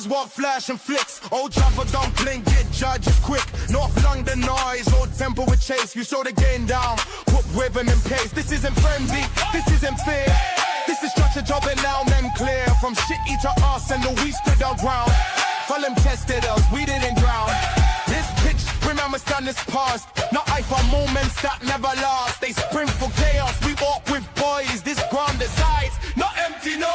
Spurs walk flash and flicks. Old Trafford don't blink, get judges quick. North London noise, Old Temple with chase. You slow the game down, put rhythm in pace. This isn't friendly, this isn't fair. This is structure job and now men clear. From shitty to us and the we stood our ground. Fulham tested us, we didn't drown. This pitch, remember stand this past. Not I for moments that never last. They sprint for chaos, we walk with boys. This ground decides, not empty, no.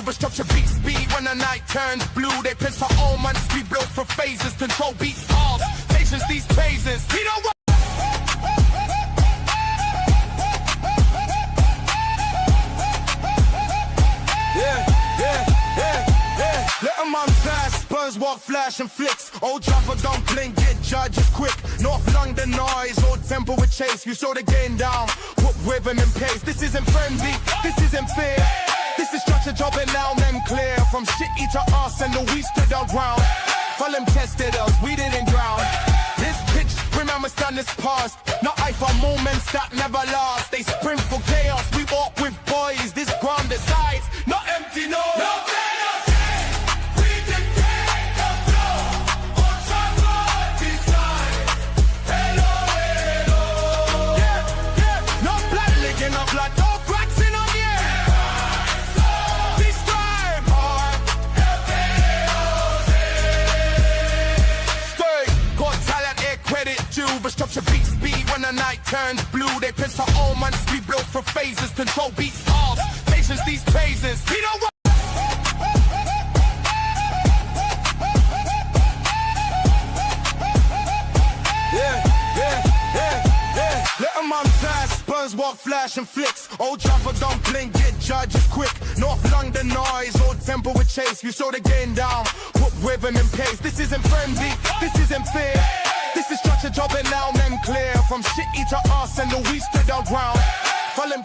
But structure beat speed when the night turns blue. They piss for all months, we built for phases. Control beats off, patience these phases. We don't want let them on fast, Spurs walk flash and flicks. Old Trafford don't blink, get judges quick. North London noise, Old Temple with chase. You slow the game down, put rhythm in pace. This isn't friendly, this isn't fair. This is structure job and now men clear. From shitty to us and the we stood our ground. Fulham tested us, we didn't drown. This pitch, remember stand this past. Not I for moments that never last. They sprint for chaos, we walk with boys. This ground decides, not empty, no. But structure beat speed when the night turns blue. They piss for all months, we built for phases. Control beats off, patience these phases. We don't want let them on fast, Spurs walk flash and flicks. Old Trafford don't blink, get judges quick. North London noise, Old Temple with chase. You slow the game down, put rhythm in pace. This isn't friendly, this isn't fair. This is structure job and now men clear. From shitty to us and the we stood our ground. Fulham.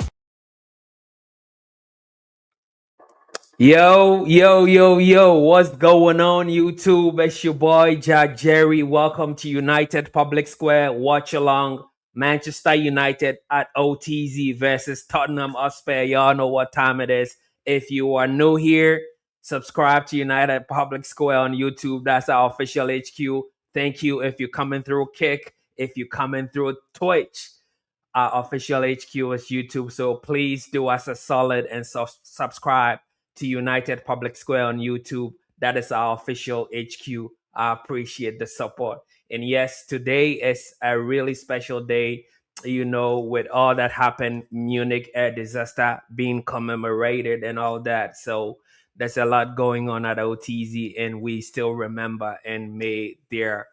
Yo, what's going on YouTube? It's your boy Jack Jerry. Welcome to United Public Square watch along. Manchester United at OTZ versus Tottenham Hotspur. Y'all know what time it is. If you are new here, subscribe to United Public Square on YouTube. That's our official HQ. Thank you if you're coming through Kick, if you're coming through Twitch. Our official HQ is YouTube. So please do us a solid and subscribe to United Public Square on YouTube. That is our official HQ. I appreciate the support. And yes, today is a really special day, you know, with all that happened, Munich air disaster being commemorated and all that. So there's a lot going on at OTZ, and we still remember, and may their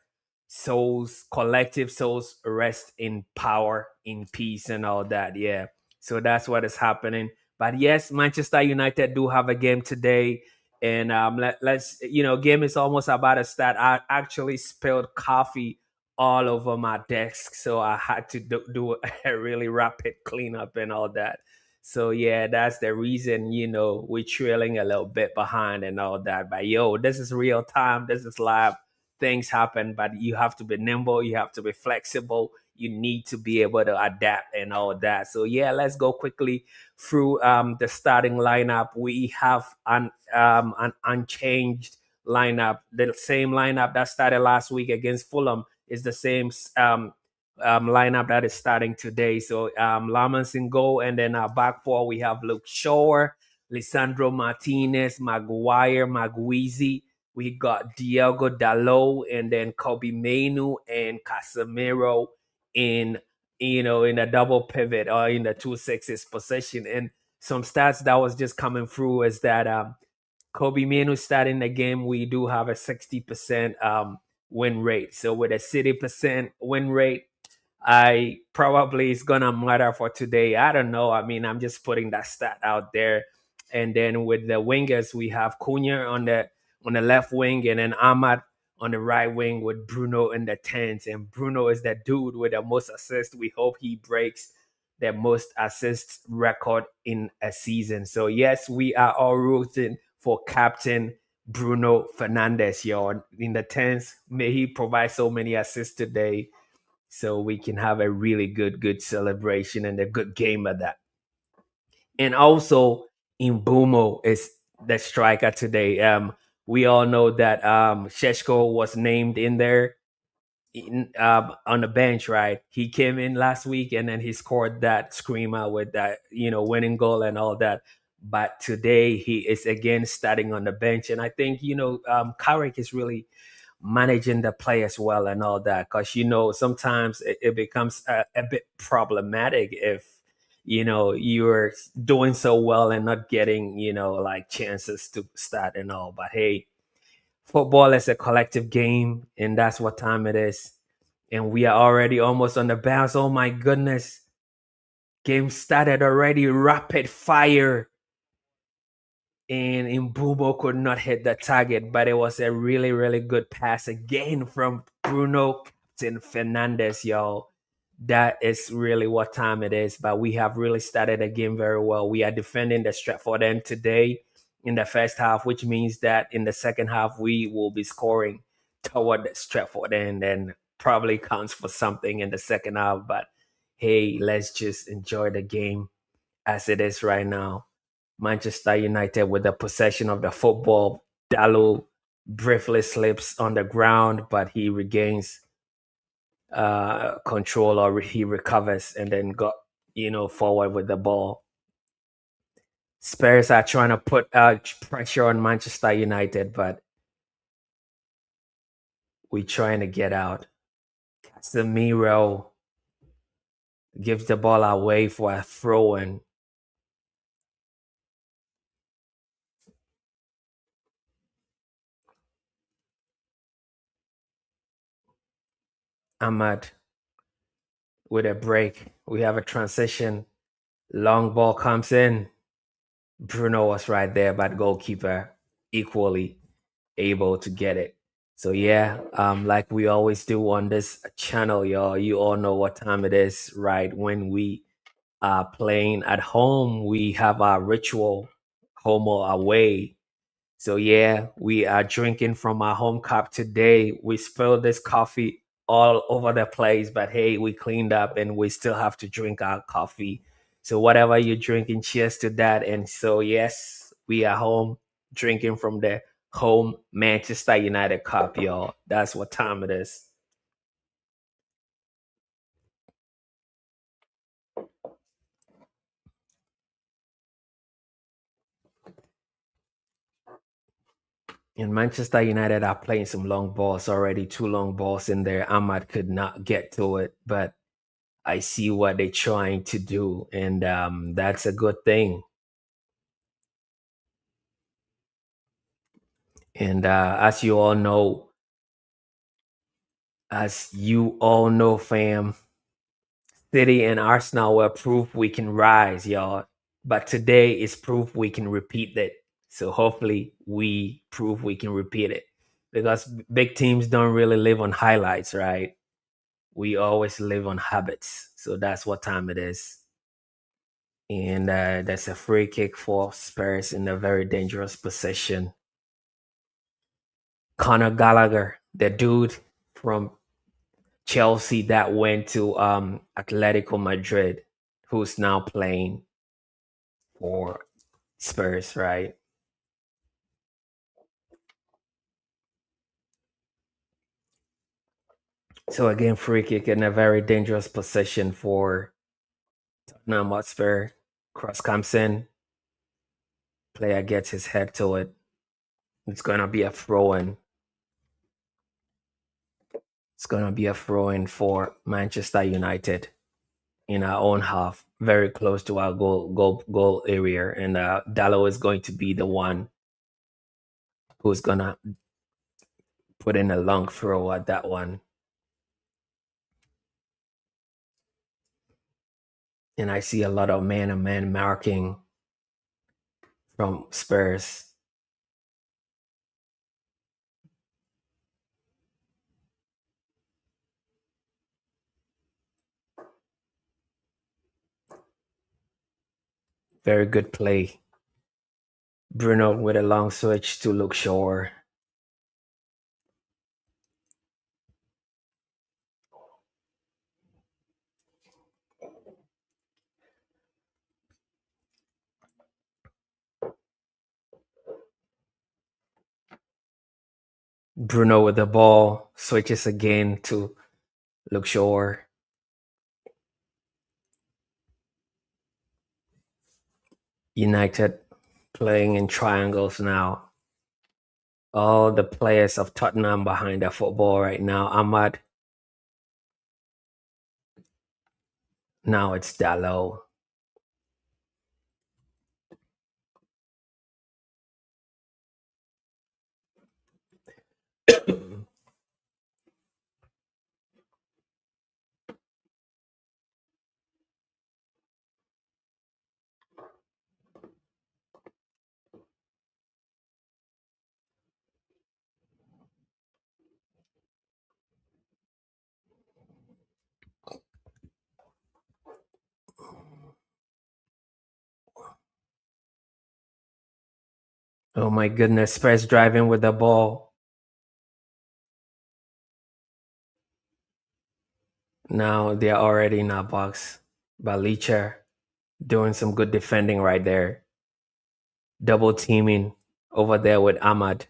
souls, collective souls, rest in power, in peace, and all that. Yeah. So that's what is happening. But yes, Manchester United do have a game today. And let's, you know, game is almost about to start. I actually spilled coffee all over my desk, so I had to do a really rapid cleanup and all that. So yeah, that's the reason, you know, we're trailing a little bit behind and all that. But yo, this is real time. This is live. Things happen, but you have to be nimble. You have to be flexible. You need to be able to adapt and all that. So yeah, let's go quickly through the starting lineup. We have an unchanged lineup. The same lineup that started last week against Fulham is the same lineup that is starting today. So Lamans in goal, and then our back four we have Luke Shaw, Lisandro Martinez, Maguire, Maguizi. We got Diego Dalot, and then Kobe Mainu and Casemiro in, you know, in a double pivot or in the 2-6 position. And some stats that was just coming through is that Kobe Mainu starting the game, we do have a 60% win rate. So with a 60% win rate, I probably is gonna matter for today. I don't know. I mean, I'm just putting that stat out there. And then with the wingers, we have Cunha on the left wing, and then Ahmad on the right wing with Bruno in the 10s. And Bruno is the dude with the most assists. We hope he breaks their most assists record in a season. So yes, we are all rooting for Captain Bruno Fernandes, y'all. In the tens, may he provide so many assists today, so we can have a really good celebration and a good game at that. And also, Imbumo is the striker today. We all know that Sheshko was named in there on the bench, right? He came in last week and then he scored that screamer with that, winning goal and all that. But today he is again starting on the bench, and I think Carrick is really managing the play as well and all that, because sometimes it becomes a bit problematic if you're doing so well and not getting like chances to start and all. But hey, football is a collective game, and that's what time it is. And we are already almost on the bounce. Oh my goodness. Game started already. Rapid fire. And Imbumo could not hit the target, but it was a really good pass again from Bruno Captain Fernandes, y'all. That is really what time it is. But we have really started the game very well. We are defending the Stratford end today in the first half, which means that in the second half we will be scoring toward the Stratford end and probably counts for something in the second half. But hey, let's just enjoy the game as it is right now. Manchester United with the possession of the football. Dalot briefly slips on the ground, but he regains control, or he recovers and then got forward with the ball. Spurs are trying to put pressure on Manchester United, but we're trying to get out. Casemiro gives the ball away for a throw-in. Ahmad with a break. We have a transition. Long ball comes in. Bruno was right there, but goalkeeper equally able to get it. So yeah, like we always do on this channel, y'all. You all know what time it is, right? When we are playing at home, we have our ritual, home or away. So yeah, we are drinking from our home cup today. We spilled this coffee all over the place, but hey, we cleaned up and we still have to drink our coffee. So whatever you're drinking, cheers to that. And so yes, we are home drinking from the home Manchester United cup, y'all. That's what time it is. And Manchester United are playing some long balls already, two long balls in there. Ahmad could not get to it, but I see what they're trying to do, and that's a good thing. And as you all know, fam, City and Arsenal were proof we can rise, y'all. But today is proof we can repeat it. So hopefully we prove we can repeat it, because big teams don't really live on highlights, right? We always live on habits. So that's what time it is. And that's a free kick for Spurs in a very dangerous position. Conor Gallagher, the dude from Chelsea that went to Atletico Madrid, who's now playing for Spurs, right? So again, free kick in a very dangerous position for Tottenham Hotspur. Cross comes in, player gets his head to it. It's gonna be a throw in. It's gonna be a throw in for Manchester United in our own half, very close to our goal area, and Dallo is going to be the one who's gonna put in a long throw at that one. And I see a lot of man-to-man marking from Spurs. Very good play. Bruno with a long switch to Luke Shaw. Bruno with the ball switches again to Luke Shaw. United playing in triangles now. All the players of Tottenham behind the football right now. Ahmad. Now it's Dallo. Oh my goodness, Spurs driving with the ball. Now they're already in our box. Balicha doing some good defending right there. Double teaming over there with Ahmad.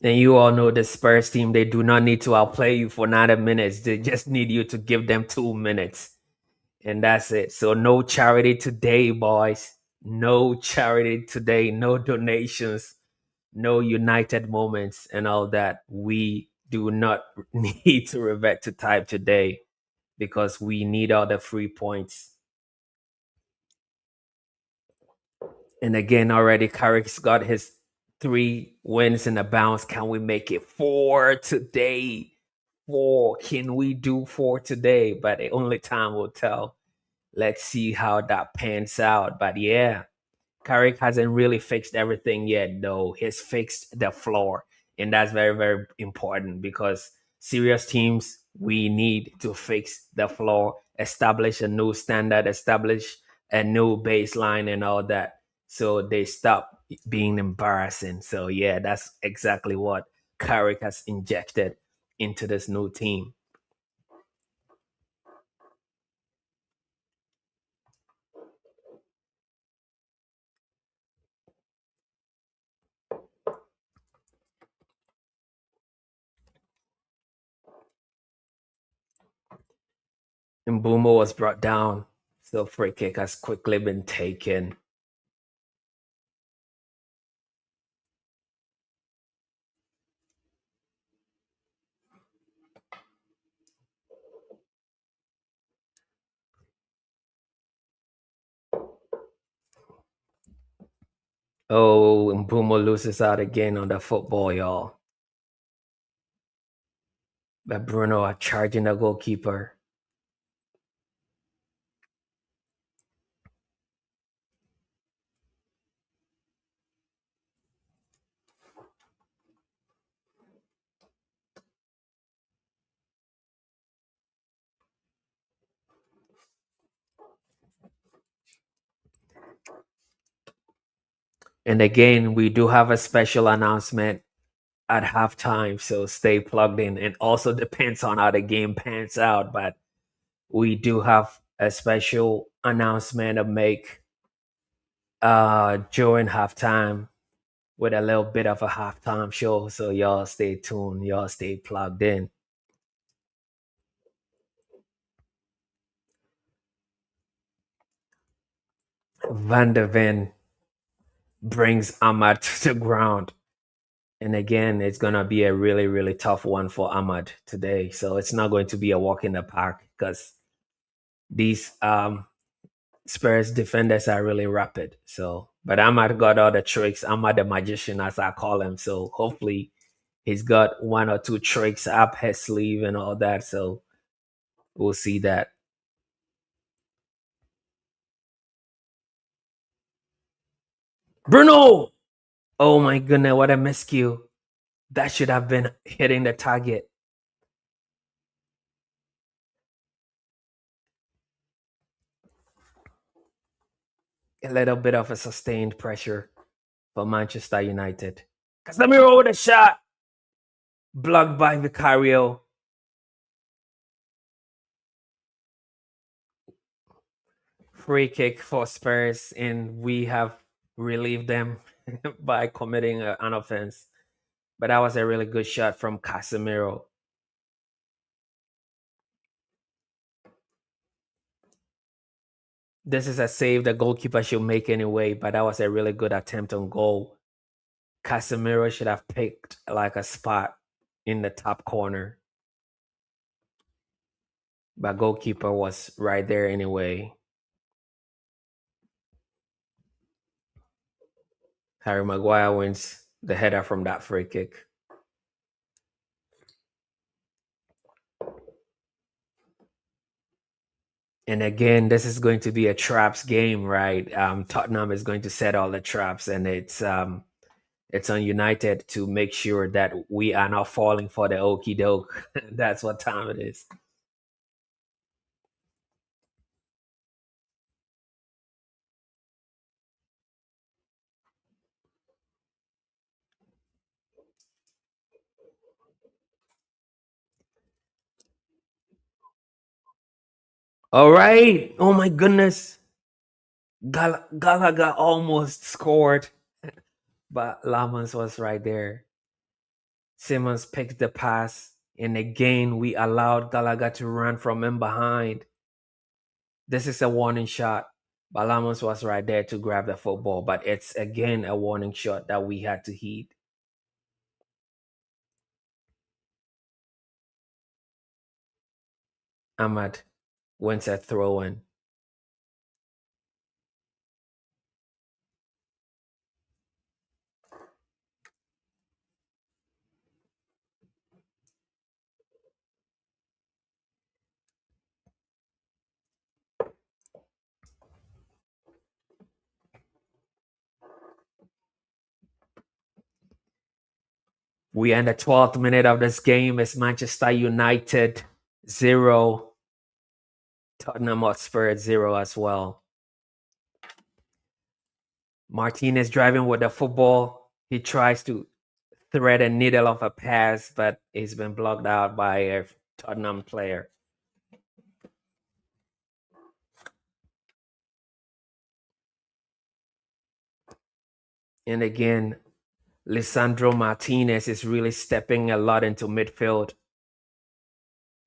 And you all know the Spurs team, they do not need to outplay you for 90 minutes. They just need you to give them 2 minutes. And that's it. So no charity today, boys. No charity today. No donations. No United moments and all that. We do not need to revert to type today because we need all the 3 points. And again, already Carrick's got his 3 wins in a bounce. Can we make it 4 today? 4. Can we do 4 today? But only time will tell. Let's see how that pans out. But yeah, Carrick hasn't really fixed everything yet, though. He's fixed the floor. And that's very, very important because serious teams, we need to fix the floor, establish a new standard, establish a new baseline, and all that. So they stop being embarrassing. So, yeah, that's exactly what Carrick has injected into this new team. And Boomer was brought down. So free kick has quickly been taken. Oh, and Boomer loses out again on the football, y'all. But Bruno are charging the goalkeeper. And again, we do have a special announcement at halftime, so stay plugged in. And also depends on how the game pans out, but we do have a special announcement to make during halftime with a little bit of a halftime show. So y'all stay tuned, y'all stay plugged in. Van der Ven brings Ahmad to the ground. And again, it's going to be a really, really tough one for Ahmad today. So it's not going to be a walk in the park because these Spurs defenders are really rapid. So, but Ahmad got all the tricks. Ahmad the magician, as I call him. So hopefully he's got 1 or 2 tricks up his sleeve and all that. So we'll see that. Bruno! Oh my goodness, what a miscue. That should have been hitting the target. A little bit of a sustained pressure for Manchester United. Casemiro with a shot, blocked by Vicario. Free kick for Spurs, and we have relieved them by committing an offense. But that was a really good shot from Casemiro. This is a save the goalkeeper should make anyway, but that was a really good attempt on goal. Casemiro should have picked like a spot in the top corner, but goalkeeper was right there anyway. Harry Maguire wins the header from that free kick. And again, this is going to be a traps game, right? Tottenham is going to set all the traps, and it's on United to make sure that we are not falling for the okie doke. That's what time it is. All right. Oh my goodness. Gallagher almost scored, but Lammers was right there. Simmons picked the pass, and again we allowed Gallagher to run from in behind. This is a warning shot. But Lammers was right there to grab the football, but it's again a warning shot that we had to heed. Ahmad went a throw in. We end the 12th minute of this game. It's Manchester United 0, Tottenham Hotspur 0 as well. Martinez driving with the football. He tries to thread a needle of a pass, but he's been blocked out by a Tottenham player. And again, Lisandro Martinez is really stepping a lot into midfield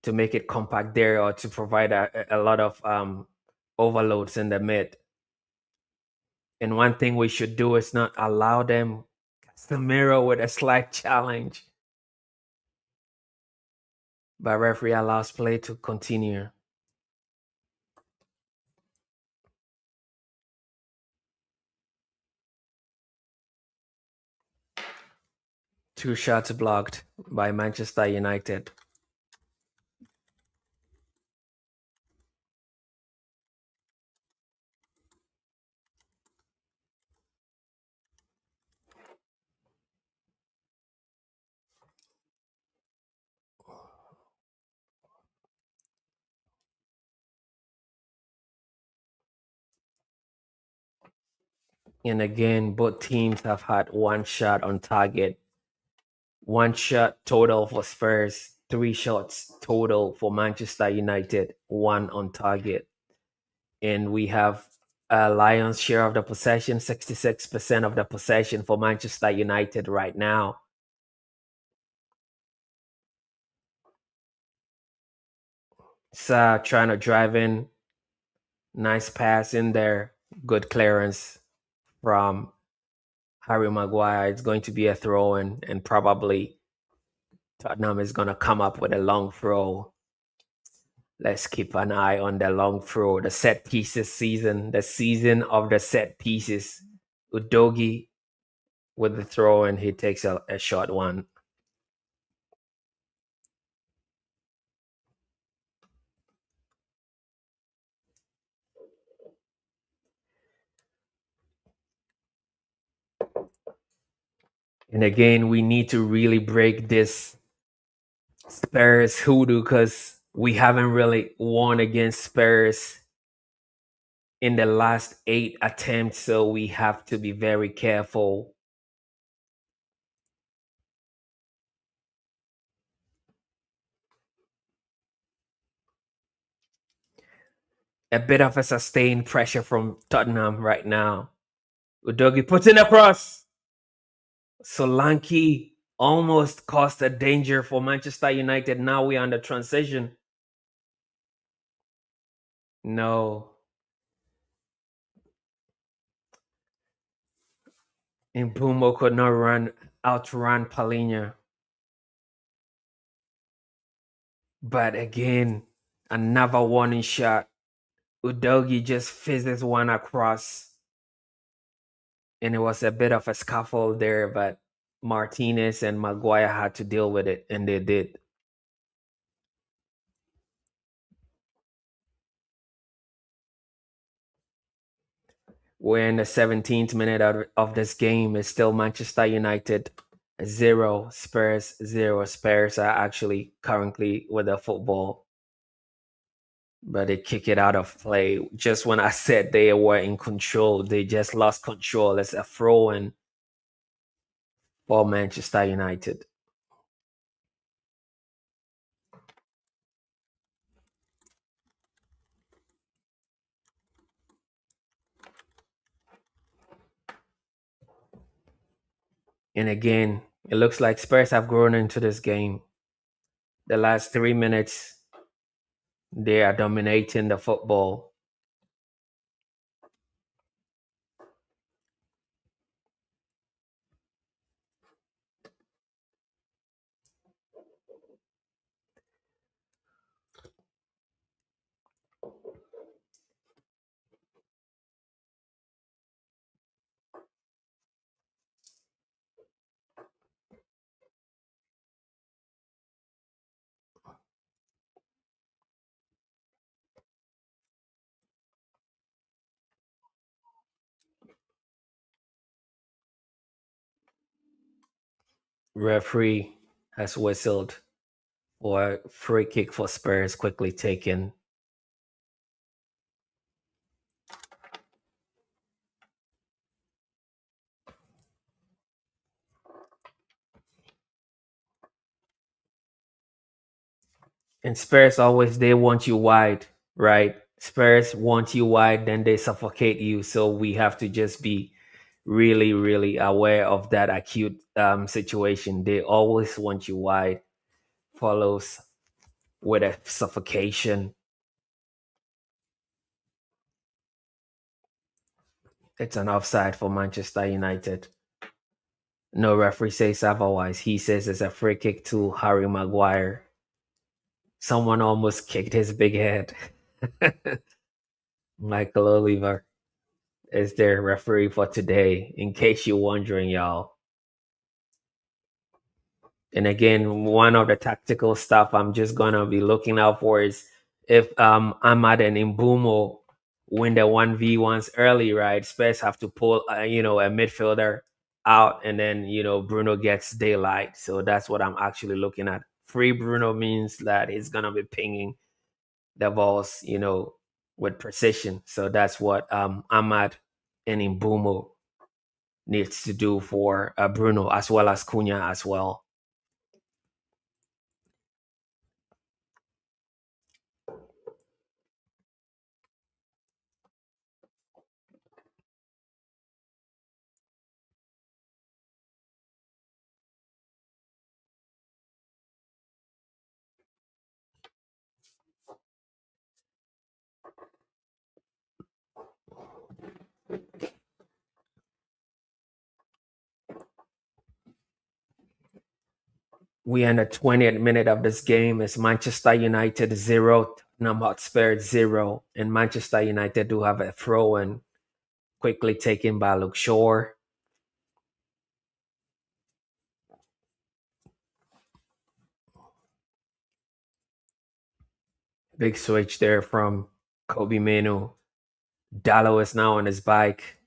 to make it compact there, or to provide a lot of overloads in the mid. And one thing we should do is not allow them Casemiro with a slight challenge. But referee allows play to continue. Two shots blocked by Manchester United. And again, both teams have had one shot on target. One shot total for Spurs, 3 shots total for Manchester United, 1 on target. And we have a lion's share of the possession, 66% of the possession for Manchester United right now. Trying to drive in. Nice pass in there. Good clearance from Harry Maguire. It's going to be a throw in, and probably Tottenham is going to come up with a long throw. Let's keep an eye on the long throw, the set pieces season, the season of the set pieces. Udogi with the throw, and he takes a short one. And again, we need to really break this Spurs hoodoo, because we haven't really won against Spurs in the last 8 attempts, so we have to be very careful. A bit of a sustained pressure from Tottenham right now. Udogi puts in across. Solanke almost caused a danger for Manchester United. Now we're under transition. No. Mbumo could not outrun Palhinha. But again, another warning shot. Udogi just fizzes one across. And it was a bit of a scuffle there, but Martinez and Maguire had to deal with it, and they did. We're in the 17th minute of this game. It's still Manchester United 0, Spurs 0. Spurs are actually currently with the football, but they kick it out of play. Just when I said they were in control, they just lost control. It's a throw-in for Manchester United. And again, it looks like Spurs have grown into this game. The last 3 minutes, they are dominating the football. Referee has whistled for a free kick for Spurs, quickly taken. And Spurs always, they want you wide, right? Spurs want you wide, then they suffocate you. So we have to just be really, really aware of that acute situation. They always want you wide, follows with a suffocation. It's an offside for Manchester United. No referee says otherwise. He says it's a free kick to Harry Maguire. Someone almost kicked his big head. Michael Oliver is their referee for today, in case you're wondering, y'all. And again, one of the tactical stuff I'm just gonna be looking out for is if Ahmad and Imbumo win the 1v1s early, right? Spurs have to pull a midfielder out, and then Bruno gets daylight. So that's what I'm actually looking at. Free Bruno means that he's gonna be pinging the balls, with precision. So that's what Ahmad and Imbumo needs to do for Bruno, as well as Cunha as well. We in the 20th minute of this game. It's Manchester United 0, Tottenham Hotspur 0, and Manchester United do have a throw in, quickly taken by Luke Shaw. Big switch there from Kobe Manu. Dallo is now on his bike.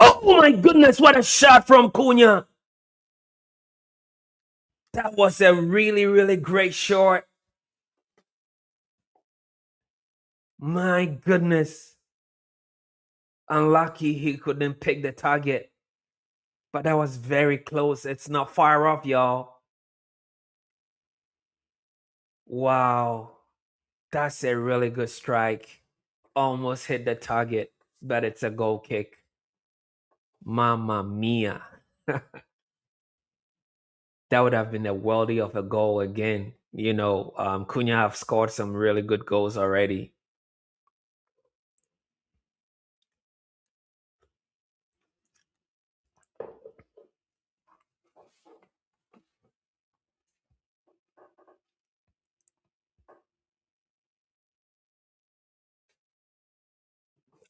Oh my goodness, what a shot from Cunha. That was a really, really great shot. My goodness. Unlucky he couldn't pick the target. But that was very close. It's not far off, y'all. Wow. That's a really good strike. Almost hit the target, but it's a goal kick. Mamma mia. That would have been a worldy of a goal again. Cunha have scored some really good goals already.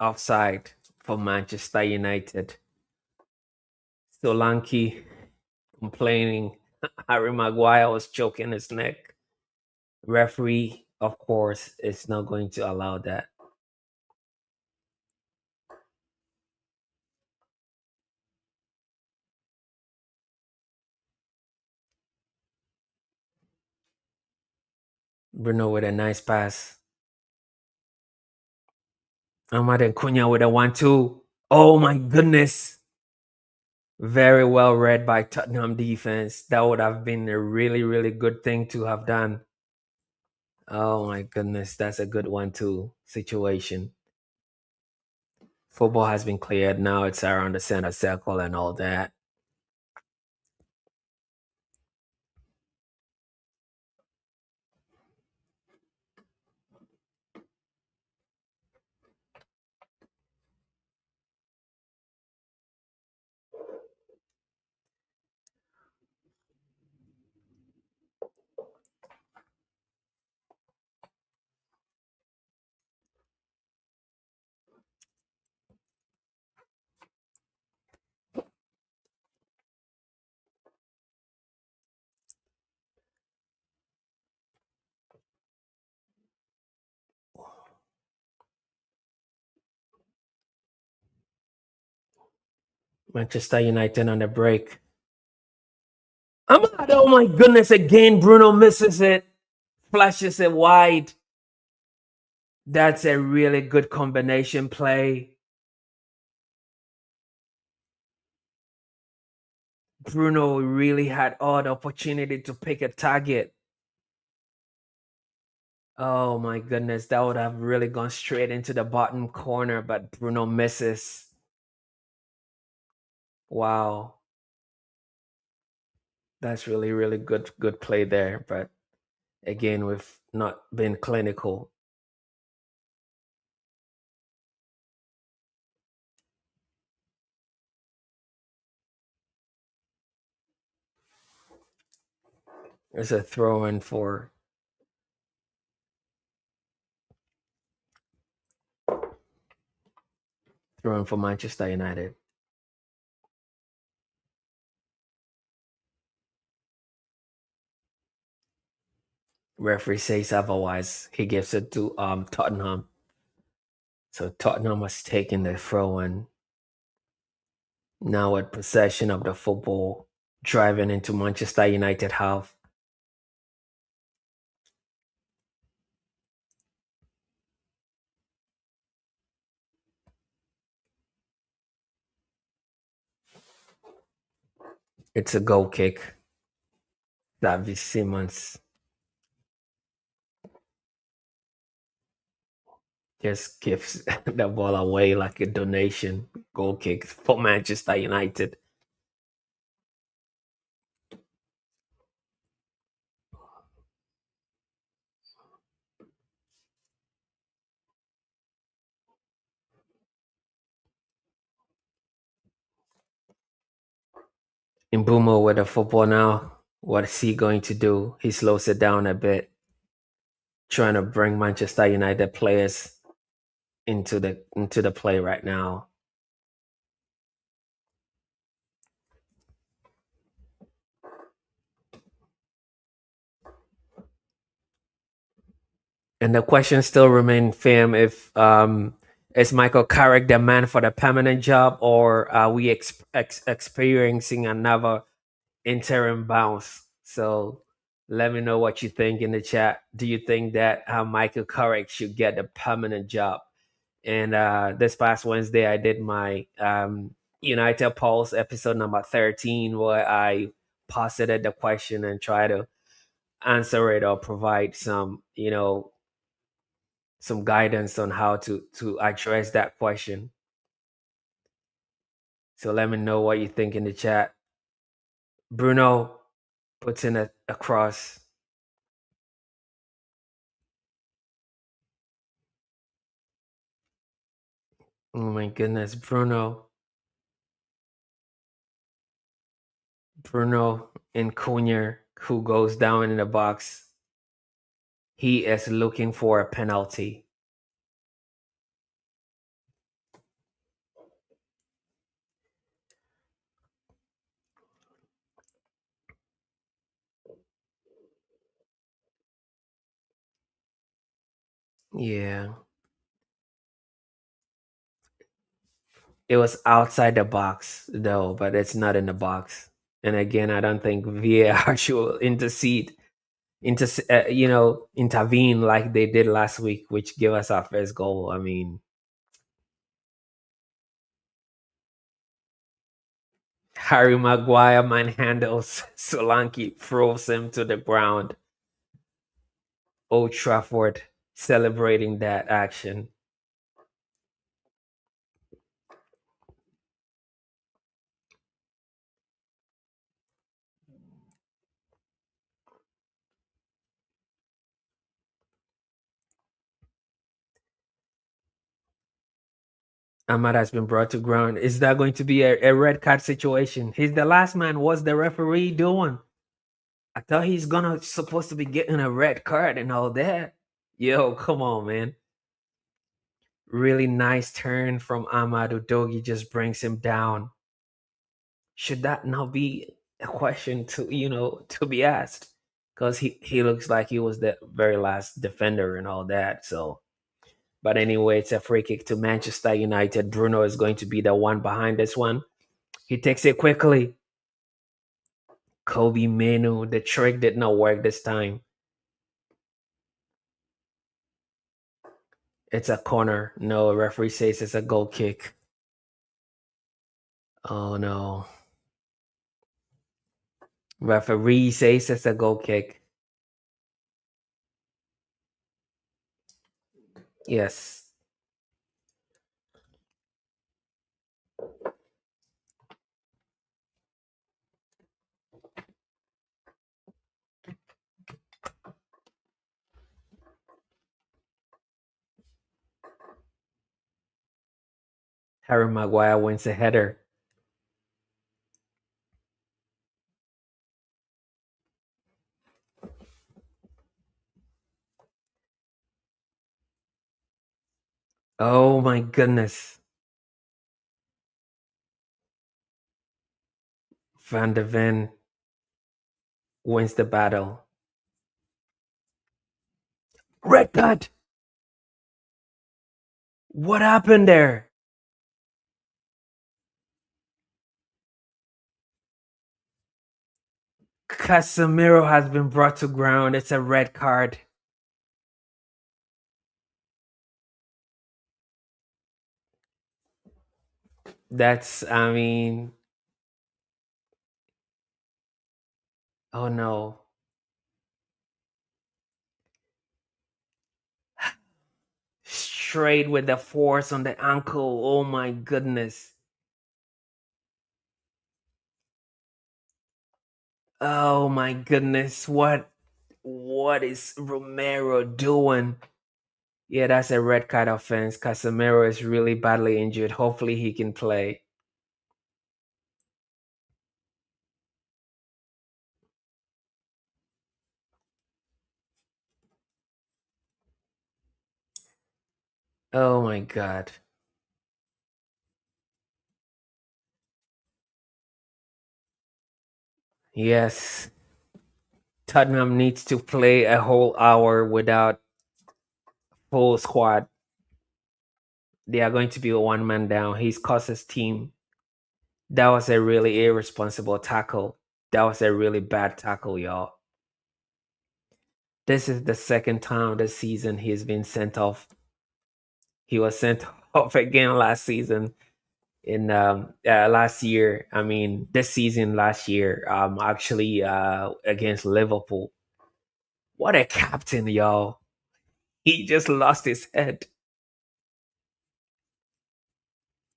Offside for Manchester United. Solanke complaining. Harry Maguire was choking his neck. Referee, of course, is not going to allow that. Bruno with a nice pass. Ahmad and Cunha with a 1-2. Oh my goodness. Very well read by Tottenham defense. That would have been a really, really good thing to have done. Oh my goodness. That's a good 1-2 situation. Football has been cleared. Now it's around the center circle and all that. Manchester United on the break. Ahmad, oh my goodness, again, Bruno misses it. Flashes it wide. That's a really good combination play. Bruno really had all the opportunity to pick a target. Oh my goodness, that would have really gone straight into the bottom corner, but Bruno misses. Wow. That's really, really good play there. But again, we've not been clinical. There's a throw in for Manchester United. Referee says otherwise. He gives it to Tottenham. So Tottenham has taken the throw in. Now with possession of the football, driving into Manchester United half. It's a goal kick. David Simmons just gives the ball away like a donation. Goal kick for Manchester United. Mbumo with the football now. What is he going to do? He slows it down a bit, trying to bring Manchester United players into the play right now. And the question still remains, fam, if is Michael Carrick the man for the permanent job, or are we experiencing another interim bounce? So Let me know what you think in the chat. Do you think that Michael Carrick should get a permanent job? And this past Wednesday, I did my United Pulse episode number 13, where I posited the question and try to answer it or provide some, some guidance on how to address that question. So let me know what you think in the chat. Bruno puts in a cross. Oh my goodness, Bruno and Cunha, who goes down in the box. He is looking for a penalty. Yeah. It was outside the box though, but it's not in the box. And again, I don't think VAR should intervene like they did last week, which gave us our first goal. I mean, Harry Maguire manhandles Solanke, throws him to the ground. Old Trafford celebrating that action. Ahmad has been brought to ground. Is that going to be a red card situation? He's the last man. What's the referee doing? I thought he's gonna supposed to be getting a red card and all that. Yo, come on, man. Really nice turn from Ahmad. Udogi just brings him down. Should that not be a question to be asked? Because he looks like he was the very last defender and all that. So, but anyway, it's a free kick to Manchester United. Bruno is going to be the one behind this one. He takes it quickly. Kobe Menu, the trick did not work this time. It's a corner. No, referee says it's a goal kick. Oh no. Referee says it's a goal kick. Yes. Harry Maguire wins a header. Oh my goodness. Van de Ven wins the battle. Red card. What happened there? Casemiro has been brought to ground. It's a red card. I mean, oh no. Straight with the force on the ankle. Oh my goodness. Oh my goodness. What is Romero doing? Yeah, that's a red card offense. Casemiro is really badly injured. Hopefully he can play. Oh my god. Yes. Tottenham needs to play a whole hour without full squad. They are going to be a one man down. He's cost his team. That was a really irresponsible tackle. That was a really bad tackle, y'all. This is the second time this season he's been sent off. He was sent off again last season in last year. I mean, this season last year, actually against Liverpool. What a captain, y'all! He just lost his head.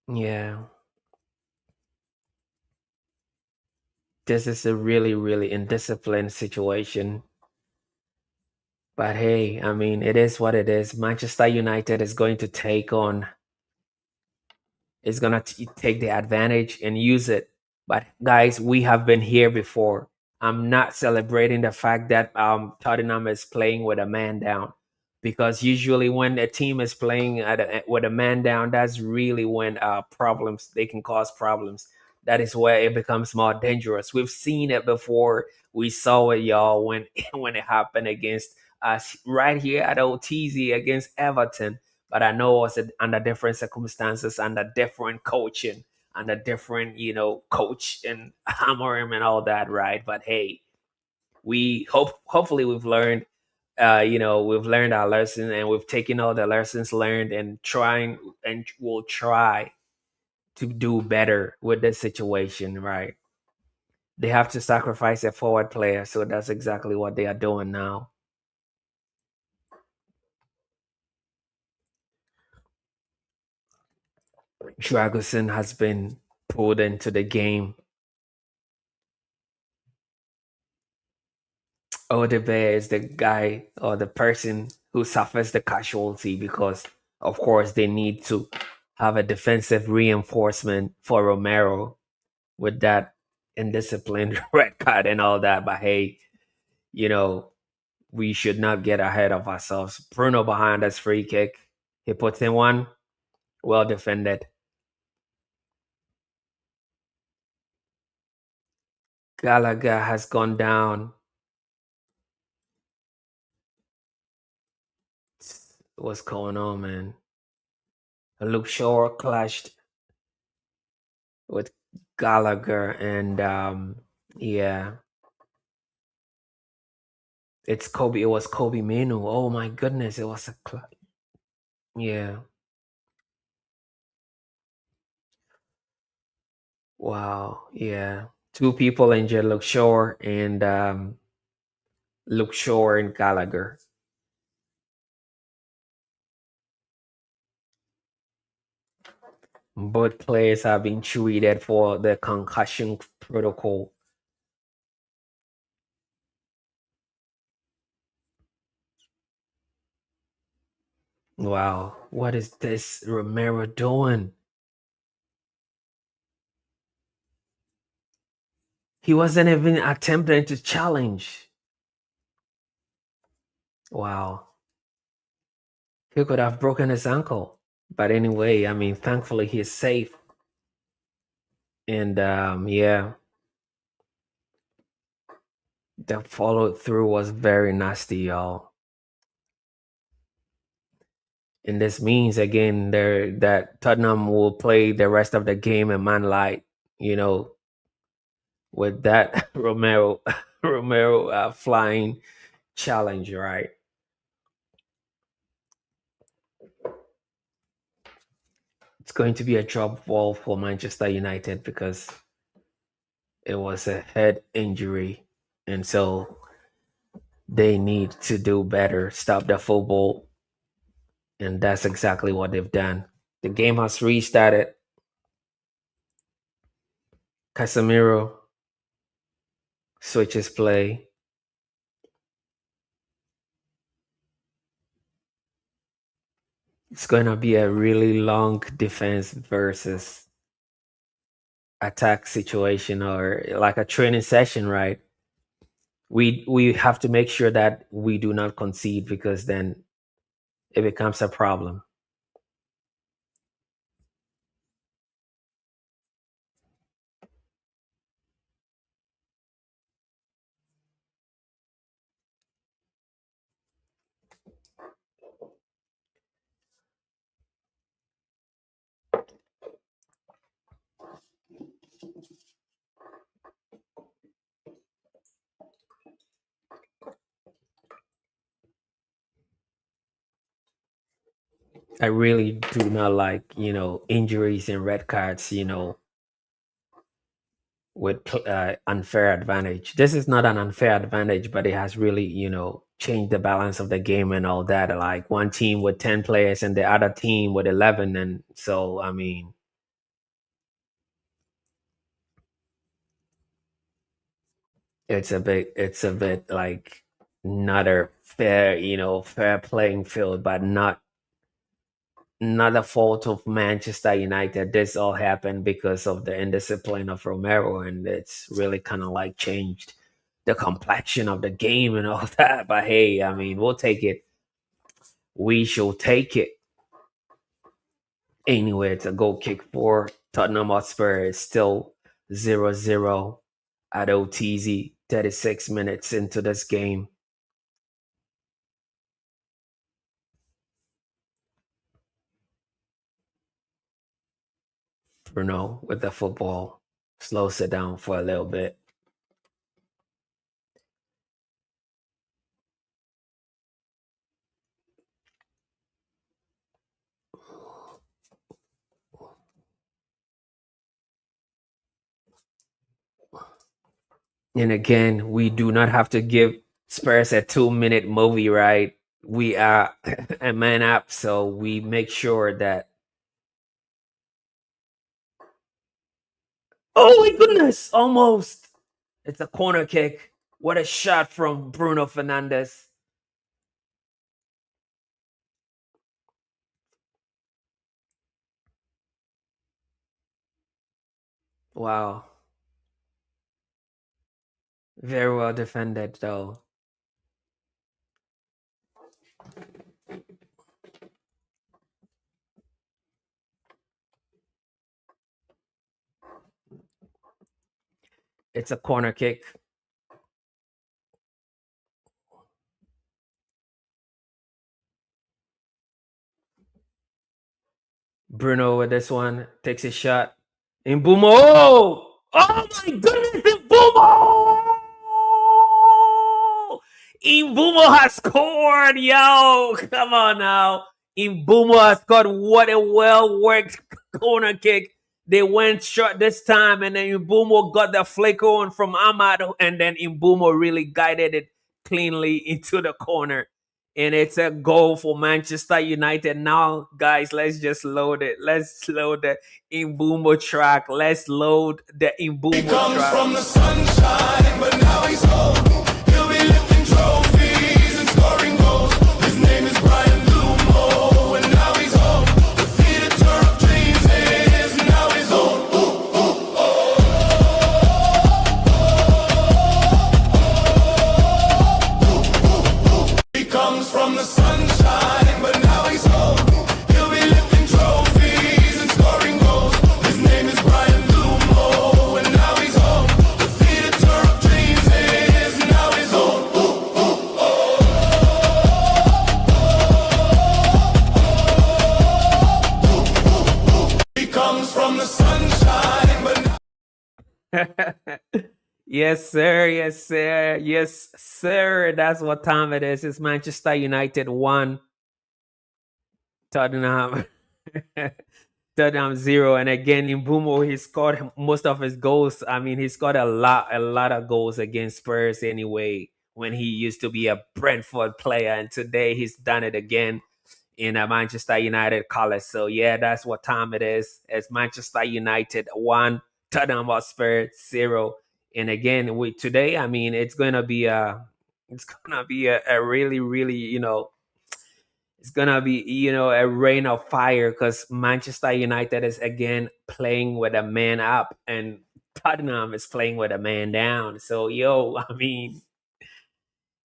Yeah, this is a really, really indisciplined situation. But hey, I mean, it is what it is. Manchester United is gonna take the advantage and use it. But guys, we have been here before. I'm not celebrating the fact that Tottenham is playing with a man down, because usually when a team is playing with a man down, that's really when problems they can cause problems. That is where it becomes more dangerous. We've seen it before. We saw it, y'all, when when it happened against us right here at OTZ against Everton. But I know it was under different circumstances, under different coaching, under different, coach and hammer him and all that, right? But hey, hopefully we've learned, we've learned our lesson, and we've taken all the lessons learned and trying, and we'll try to do better with this situation, right? They have to sacrifice a forward player, so that's exactly what they are doing now. Dragusin has been pulled into the game. Odebear is the guy or the person who suffers the casualty, because, of course, they need to have a defensive reinforcement for Romero with that indisciplined red card and all that. But hey, you know, we should not get ahead of ourselves. Bruno behind us, free kick. He puts in one. Well defended. Gallagher has gone down. What's going on, man? Luke Shaw clashed with Gallagher, and yeah, it's Kobe. It was Kobe Minu. Oh my goodness, it was a yeah. Wow, yeah. Two people injured, Luke Shaw and Gallagher. Both players have been treated for the concussion protocol. Wow, what is this Romero doing? He wasn't even attempting to challenge. Wow, he could have broken his ankle. But anyway, I mean, thankfully he's safe. And yeah, the follow through was very nasty, y'all. And this means again there that Tottenham will play the rest of the game in man light, you know, with that Romero flying challenge, right? It's going to be a drop ball for Manchester United, because it was a head injury, and so they need to do better, stop the football, and that's exactly what they've done. The game has restarted. Casemiro switches play. It's going to be a really long defense versus attack situation, or like a training session, right? We have to make sure that we do not concede, because then it becomes a problem. I really do not like, injuries and red cards, with unfair advantage. This is not an unfair advantage, but it has really, changed the balance of the game and all that. Like one team with 10 players and the other team with 11. And so, I mean, it's a bit like not a fair, fair playing field, but not a fault of Manchester United. This all happened because of the indiscipline of Romero, and it's really kind of like changed the complexion of the game and all that. But hey, I mean, we'll take it. We shall take it. Anyway, it's a goal kick for Tottenham Hotspur. Is still 0-0 at OTZ, 36 minutes into this game. Bruno with the football slows it down for a little bit. And again, we do not have to give Spurs a 2-minute movie, right? We are a man up, so we make sure that. Oh my goodness! Almost. It's a corner kick. What a shot from Bruno Fernandes. Wow. Very well defended, though. It's a corner kick. Bruno with this one takes a shot. Mbumo. Oh my goodness, Mbumo! Mbumo has scored, yo! Come on now. Mbumo has scored. What a well worked corner kick. They went short this time, and then Mbumo got the flick on from Ahmad, and then Mbumo really guided it cleanly into the corner. And it's a goal for Manchester United. Now, guys, let's just load it. Let's load the Mbumo track. Let's load the Mbumo He comes track. from the sunshine, but now he's home. He'll be lifting trophies and scoring goals. His name is Brian Lumo, and now he's home. The theater of dreams is now his own. He comes from the sunshine, but now he's home. He'll be lifting trophies and scoring goals. His name is Brian Lumo, and now he's home. The theater of dreams is now his own. He comes from the sunshine, but Yes, sir. Yes, sir. Yes, sir. That's what time it is. It's Manchester United 1, Tottenham. Tottenham 0. And again, in Mbumo, he scored most of his goals. I mean, he scored a lot of goals against Spurs anyway, when he used to be a Brentford player. And today he's done it again in a Manchester United colors. So yeah, that's what time it is. It's Manchester United 1, Tottenham Hotspur 0. And again, we today, I mean, it's gonna be a really, really, it's gonna be, a rain of fire, because Manchester United is again playing with a man up, and Tottenham is playing with a man down. So yo, I mean,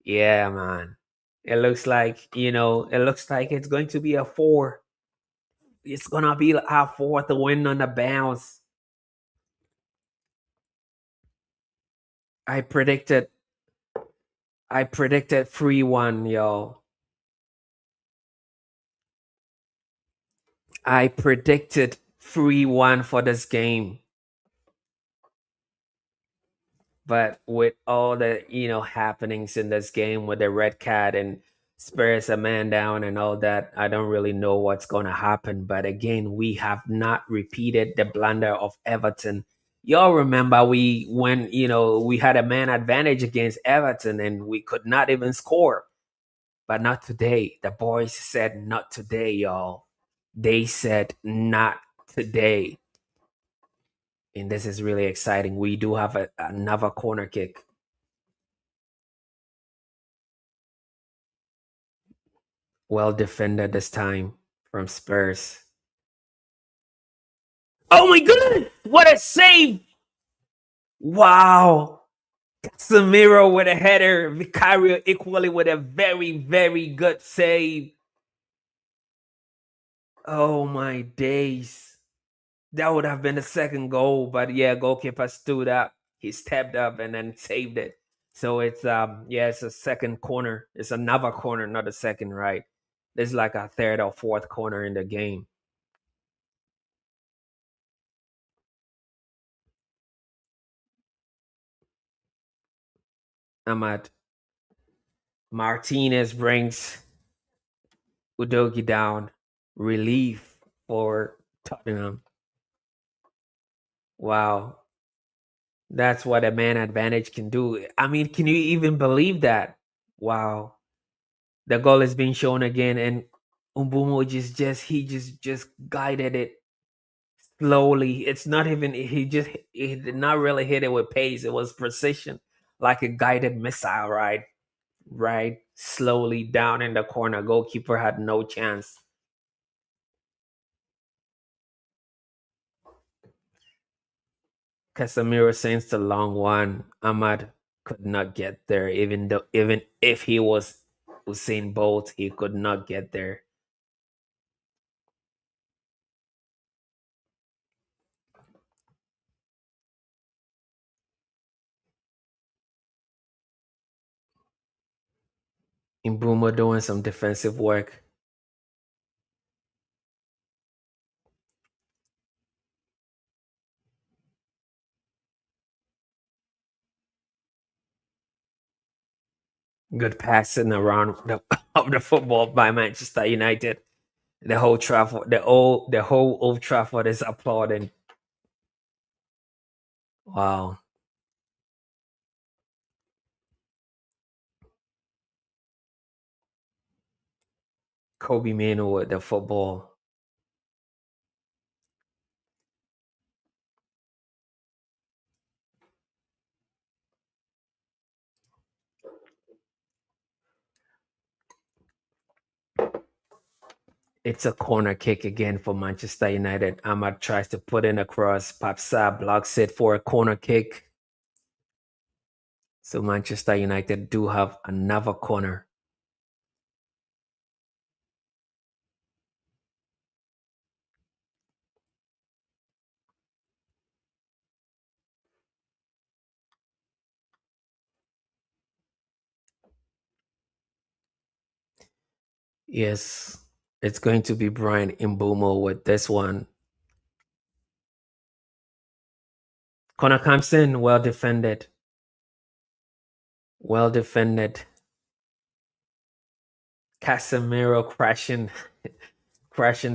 yeah, man. It looks like it's going to be a 4. It's gonna be a 4th win on the bounce. I predicted I predicted 3-1, yo. I predicted 3-1 for this game. But with all the happenings in this game with the red card and Spurs a man down and all that. I don't really know what's going to happen. But again, we have not repeated the blunder of Everton. Y'all remember we when we had a man advantage against Everton and we could not even score. But not today. The boys said not today, y'all. They said not today. And this is really exciting. We do have another corner kick. Well defended this time from Spurs. Oh my god! What a save! Wow. Casemiro with a header. Vicario equally with a very, very good save. Oh my days. That would have been the second goal, but yeah, goalkeeper stood up. He stepped up and then saved it. So it's it's a second corner. It's another corner, not a second, right? This is like a third or fourth corner in the game. Ahmad Martinez brings Udogi down. Relief for Tottenham. Wow. That's what a man advantage can do. I mean, can you even believe that? Wow. The goal is being shown again, and Umbumo just guided it slowly. It's not even he did not really hit it with pace. It was precision, like a guided missile, right, slowly down in the corner. Goalkeeper had no chance. Casemiro sends the long one. Ahmad could not get there, even if he was Usain Bolt, he could not get there. Mbuma doing some defensive work. Good passing around of the football by Manchester United. The whole Old Trafford is applauding. Wow. Kobe Mano with the football. It's a corner kick again for Manchester United. Ahmad tries to put in a cross. Papsa blocks it for a corner kick. So Manchester United do have another corner. Yes, it's going to be Brian Imbumo with this one. Corner comes in, well defended. Well defended. Casemiro crashing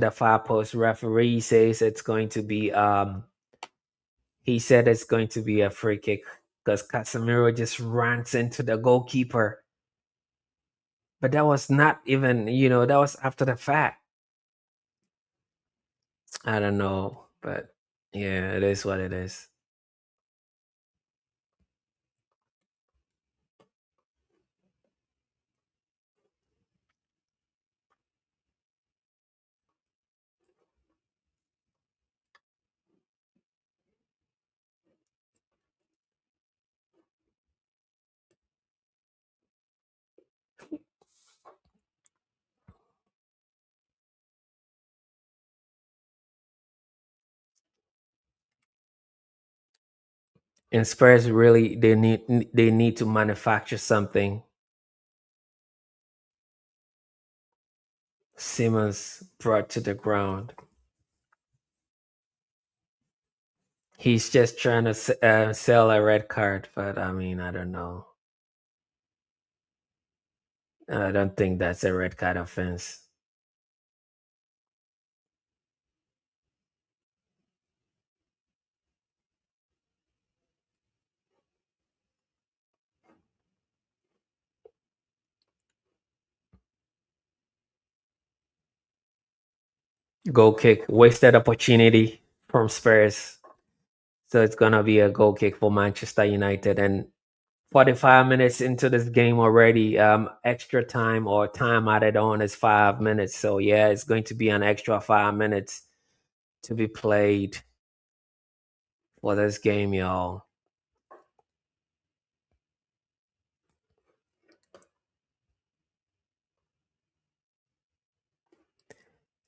the far post. Referee says it's going to be he said it's going to be a free kick because Casemiro just runs into the goalkeeper. But that was not even, that was after the fact. I don't know, but yeah, it is what it is. And Spurs really they need to manufacture something. Simmons brought to the ground. He's just trying to sell a red card, but I mean, I don't know. I don't think that's a red card offense. Goal kick, wasted opportunity from Spurs. So it's gonna be a goal kick for Manchester United. And 45 minutes into this game already, extra time or time added on is 5 minutes. So yeah, it's going to be an extra 5 minutes to be played for this game, y'all.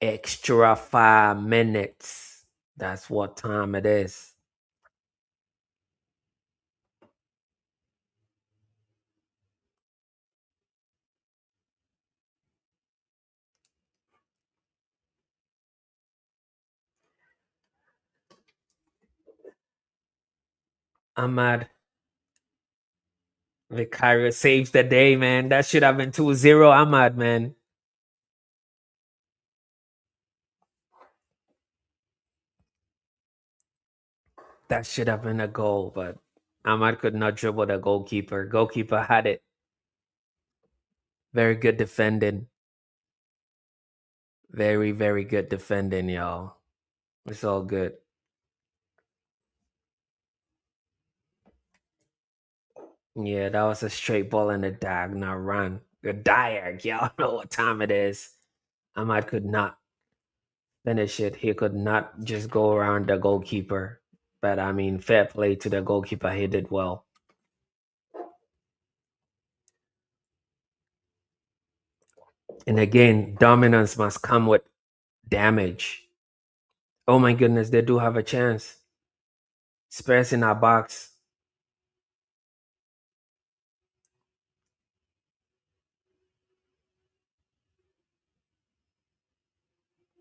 Extra 5 minutes. That's what time it is. Ahmad Vicario saves the day, man. That should have been 2-0, Ahmad, man. That should have been a goal, but Ahmad could not dribble the goalkeeper. Goalkeeper had it. Very good defending. Very, very good defending, y'all. It's all good. Yeah, that was a straight ball in the diagonal run. The diag, y'all know what time it is. Ahmad could not finish it. He could not just go around the goalkeeper. But I mean, fair play to the goalkeeper. He did well. And again, dominance must come with damage. Oh my goodness, they do have a chance. Spurs in our box.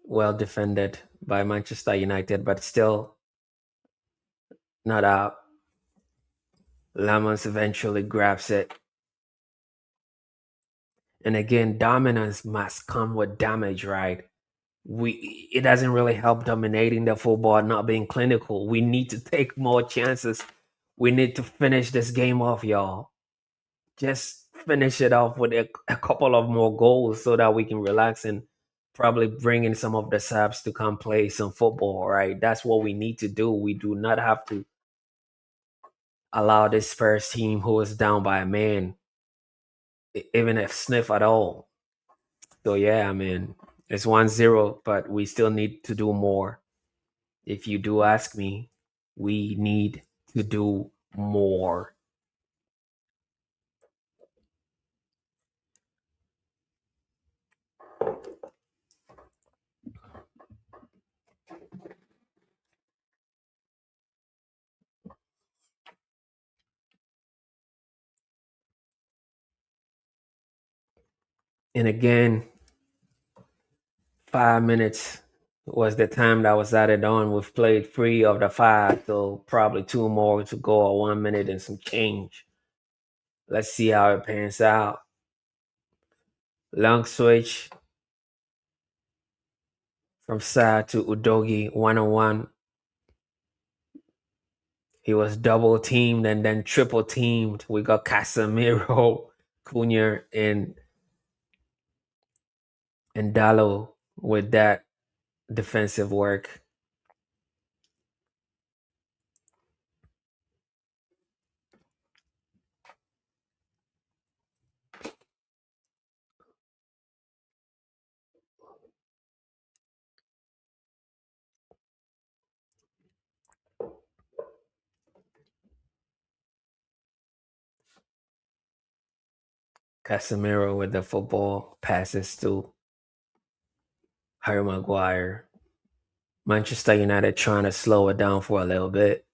Well defended by Manchester United, but still not out. Lammers eventually grabs it. And again, dominance must come with damage, right? It doesn't really help dominating the football, not being clinical. We need to take more chances. We need to finish this game off, y'all. Just finish it off with a couple of more goals so that we can relax and probably bring in some of the subs to come play some football, right? That's what we need to do. We do not have to allow this Spurs team who is down by a man, even if sniff at all. So yeah, I mean, it's 1-0, but we still need to do more. If you do ask me, we need to do more. And again, 5 minutes was the time that was added on. We've played 3 of the 5, so probably 2 more to go, or 1 minute and some change. Let's see how it pans out. Long switch from Sa to Udogi, 1-on-1. He was double teamed and then triple teamed. We got Casemiro, Cunha, and Dallo with that defensive work. Casemiro with the football passes to Harry Maguire. Manchester United trying to slow it down for a little bit.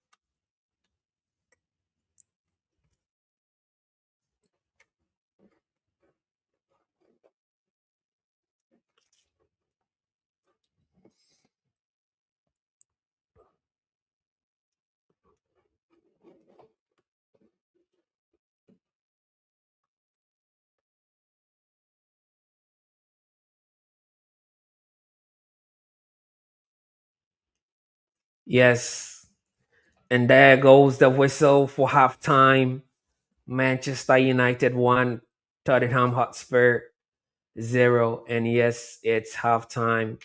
Yes. And there goes the whistle for halftime. Manchester United 1, Tottenham Hotspur 0. And yes, it's halftime.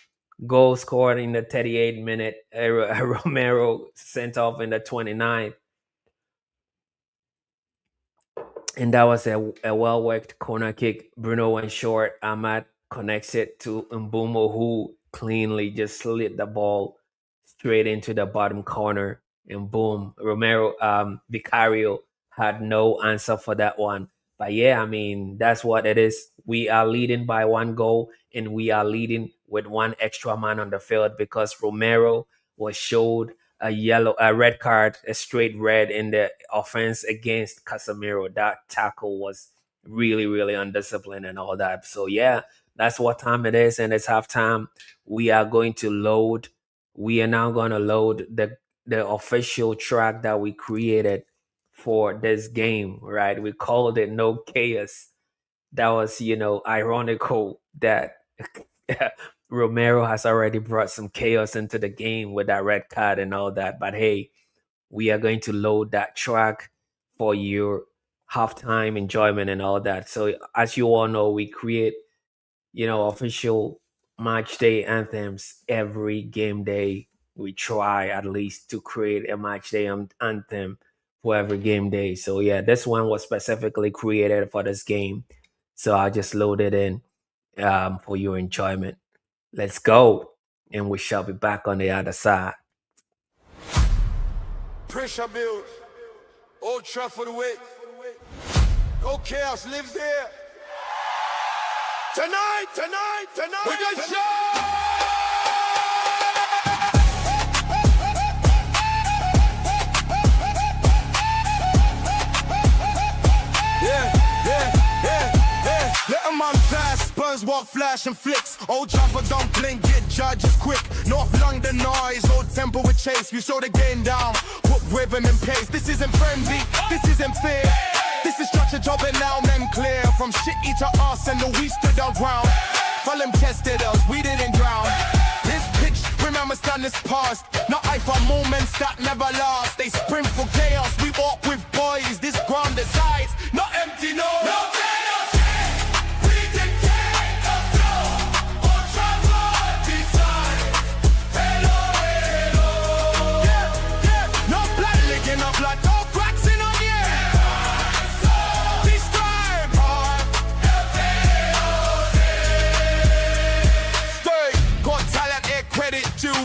Goal scored in the 38th minute. Romero sent off in the 29th. And that was a well worked corner kick. Bruno went short. Ahmad connects it to Mbumo, who cleanly just slid the ball straight into the bottom corner. And boom, Vicario had no answer for that one. But yeah, I mean, that's what it is. We are leading by one goal, and we are leading with one extra man on the field because Romero was showed a red card, a straight red in the offense against Casemiro. That tackle was really, really undisciplined and all that. So yeah, that's what time it is, and it's halftime. We are going to load. We are now going to load the official track that we created for this game. Right? We called it No Chaos. That was, ironical that Romero has already brought some chaos into the game with that red card and all that. But hey, we are going to load that track for your halftime enjoyment and all that. So as you all know, we create, official match day anthems every game day. We try at least to create a match day anthem for every game day. So yeah, this one was specifically created for this game. So I just loaded in for your enjoyment. Let's go, and we shall be back on the other side. Pressure build. Old Trafford way. No chaos lives there. Tonight. We're gonna show. Let a man fast, Spurs walk flash and flicks. Old Trafford don't blink, get judges quick. North London noise, old temple with chase. You slow the game down, put rhythm and pace. This isn't friendly, this isn't fair. This is structure job and now men clear. From shitty to us and the we stood our ground. Fulham tested us, we didn't drown. This pitch, remember standards past. Not I for moments that never last. They sprint for chaos, we walk with boys. This ground decides, not empty, no.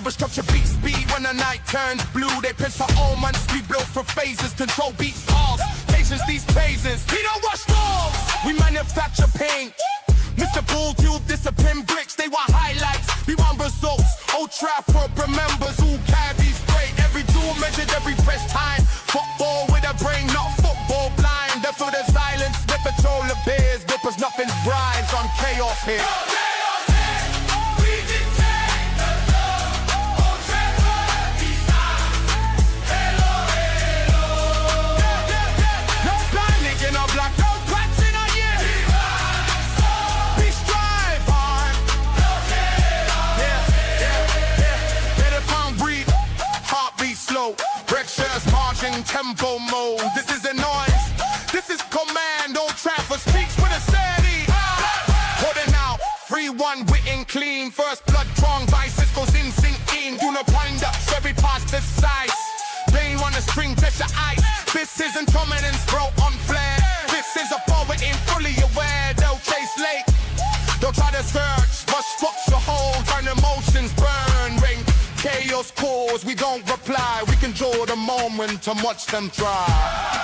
But structure beats speed when the night turns blue. They pitch for omens, we built for phases. Control beats balls, patience these phases. We don't rush balls, we manufacture pain. Mr. Bull, tube, discipline bricks. They want highlights, we want results. Old Trafford remembers who carries great. Every duel measured, every press time. Football with a brain, not football blind. Therefore the silence, the patrol of bears. Because nothing's brinds on chaos here. Tempo mode, this is a noise, this is command. Old Trafford speaks with a steady putting out 3-1 written clean. First blood drawn by Cisco's in sync in. Do not wind up, every pass this size. Pain on the string, pressure ice. This isn't dominance, bro, on flare. This is a forward in, fully aware. They'll chase late, they'll try to search, but structure holds and emotions burn. Ring chaos cause, we don't reply. We can draw the moment and watch them try.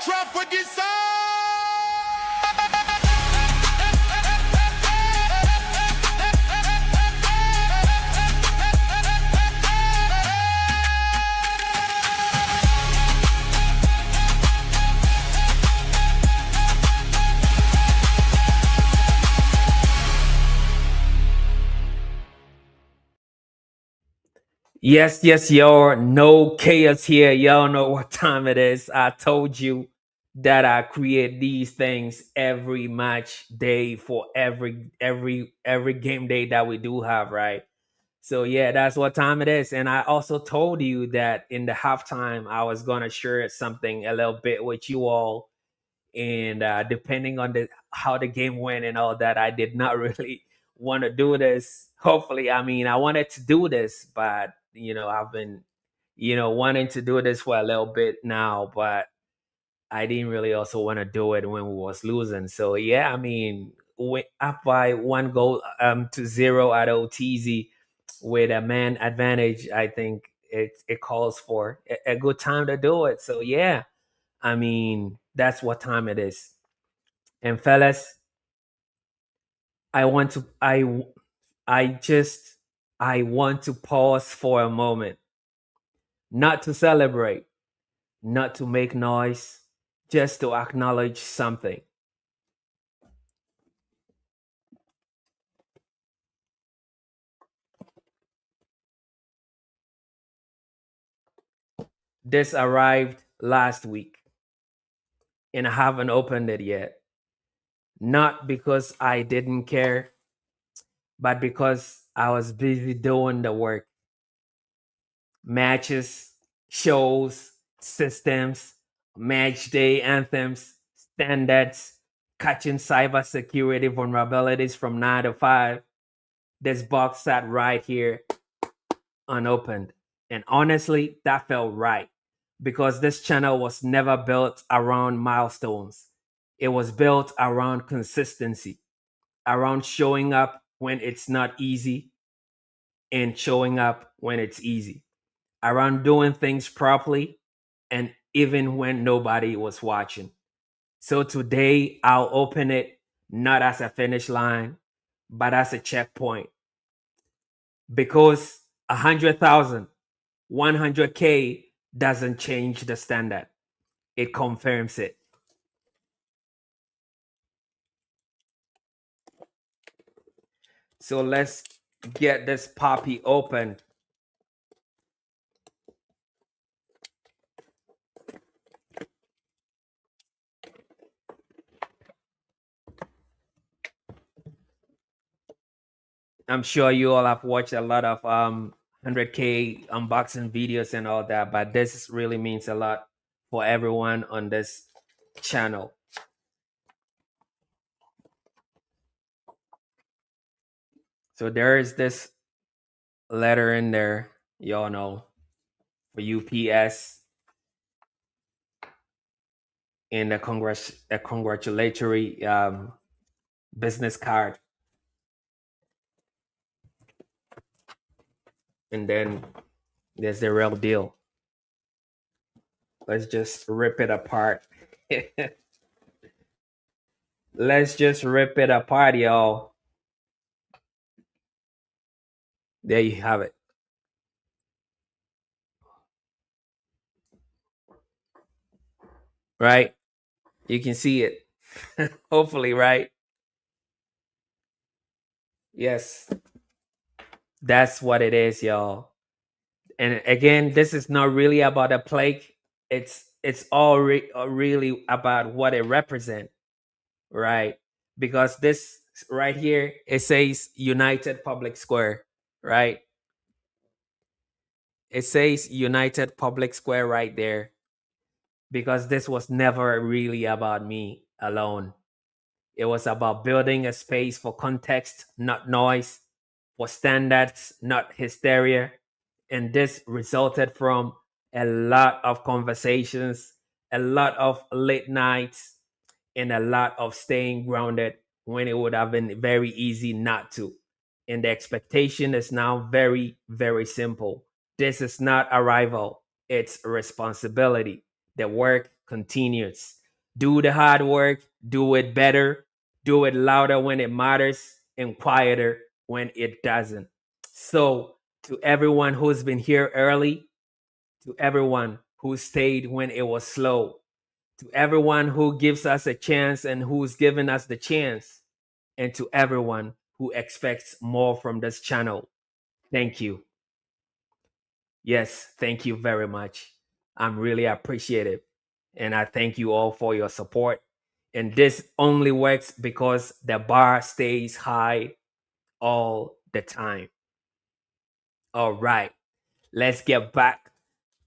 Trafford, Yes, yes, y'all. No chaos here. Y'all know what time it is. I told you that I create these things every match day for every game day that we do have, right? So yeah, that's what time it is. And I also told you that in the halftime I was gonna share something a little bit with you all, and depending on the how the game went and all that, I did not really want to do this. Hopefully, I mean, I wanted to do this, but I've been wanting to do this for a little bit now, but I didn't really also want to do it when we was losing. So yeah, I mean, we up by 1 goal to zero at OTZ with a man advantage. I think it calls for a good time to do it. So yeah, I mean, that's what time it is. And fellas, I want to I just I want to pause for a moment, not to celebrate, not to make noise, just to acknowledge something. This arrived last week and I haven't opened it yet. Not because I didn't care, but because I was busy doing the work. Matches, shows, systems, match day anthems, standards, catching cybersecurity vulnerabilities from 9 to 5. This box sat right here unopened. And honestly, that felt right because this channel was never built around milestones. It was built around consistency, around showing up when it's not easy and showing up when it's easy, around doing things properly and even when nobody was watching. So today I'll open it not as a finish line, but as a checkpoint because 100,000, 100K doesn't change the standard. It confirms it. So let's get this puppy open. I'm sure you all have watched a lot of 100K unboxing videos and all that, but this really means a lot for everyone on this channel. So there is this letter in there, y'all know, for UPS and a congratulatory business card. And then there's the real deal. Let's just rip it apart. Let's just rip it apart, y'all. There you have it. Right? You can see it. Hopefully, right? Yes. That's what it is, y'all. And again, this is not really about a plague. It's all really about what it represents, right? Because this right here, it says United Public Square, right? It says United Public Square right there because this was never really about me alone. It was about building a space for context, not noise, for standards, not hysteria. And this resulted from a lot of conversations, a lot of late nights, and a lot of staying grounded when it would have been very easy not to. And the expectation is now very, very simple. This is not a rival, it's a responsibility. The work continues. Do the hard work, do it better, do it louder when it matters, and quieter when it doesn't. So, to everyone who's been here early, to everyone who stayed when it was slow, to everyone who gives us a chance and who's given us the chance, and to everyone who expects more from this channel. Thank you. Yes, thank you very much. I'm really appreciative. And I thank you all for your support. And this only works because the bar stays high all the time. All right, let's get back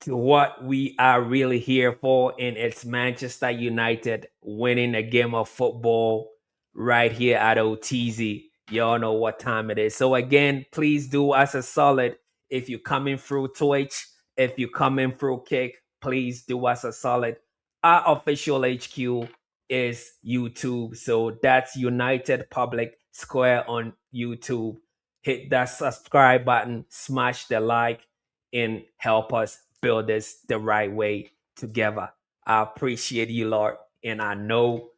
to what we are really here for, and it's Manchester United winning a game of football right here at OTZ. Y'all know what time it is. So again, please do us a solid. If you're coming through Twitch, if you're coming through Kick, please do us a solid. Our official HQ is YouTube. So that's United Public Square on YouTube. Hit that subscribe button, smash the like, and help us build this the right way together. I appreciate you, Lord. And I know,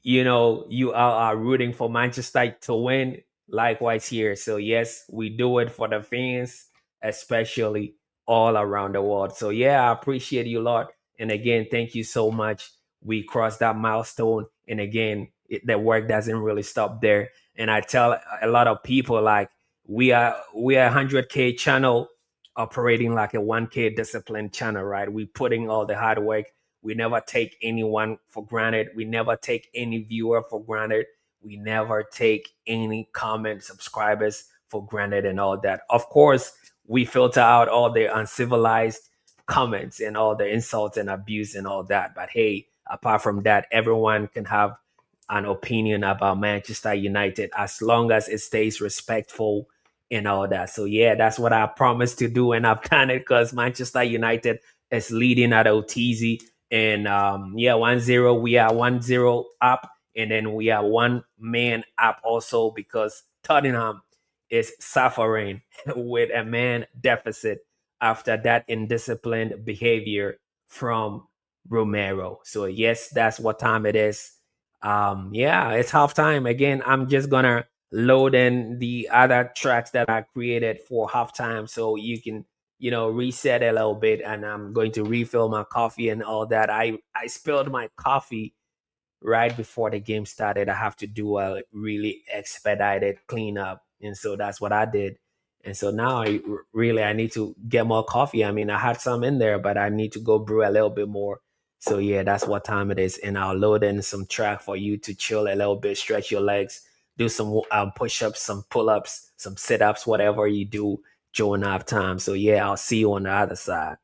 you are rooting for Manchester to win. Likewise here. So, yes, we do it for the fans, especially all around the world. So, yeah, I appreciate you, Lord. And again, thank you so much. We crossed that milestone. And again, the work doesn't really stop there. And I tell a lot of people, like, we are 100K channel operating like a 1K disciplined channel, right? We putting all the hard work. We never take anyone for granted. We never take any viewer for granted. We never take any comment subscribers for granted and all that. Of course, we filter out all the uncivilized comments and all the insults and abuse and all that. But hey, apart from that, everyone can have an opinion about Manchester United as long as it stays respectful and all that. So yeah, that's what I promised to do, and I've done it because Manchester United is leading at OTZ. And yeah, 1-0. We are 1-0 up, and then we are one man up also because Tottenham is suffering with a man deficit after that indisciplined behavior from Romero. So yes, that's what time it is. Yeah, it's halftime again. I'm just gonna load in the other tracks that I created for halftime so you can reset a little bit, and I'm going to refill my coffee and all that. I spilled my coffee right before the game started. I have to do a really expedited cleanup, and so that's what I did. And so now I need to get more coffee. I mean, I had some in there, but I need to go brew a little bit more. So yeah, that's what time it is, and I'll load in some track for you to chill a little bit, stretch your legs, do some push-ups, some pull-ups, some sit-ups, whatever you do during halftime. So yeah, I'll see you on the other side.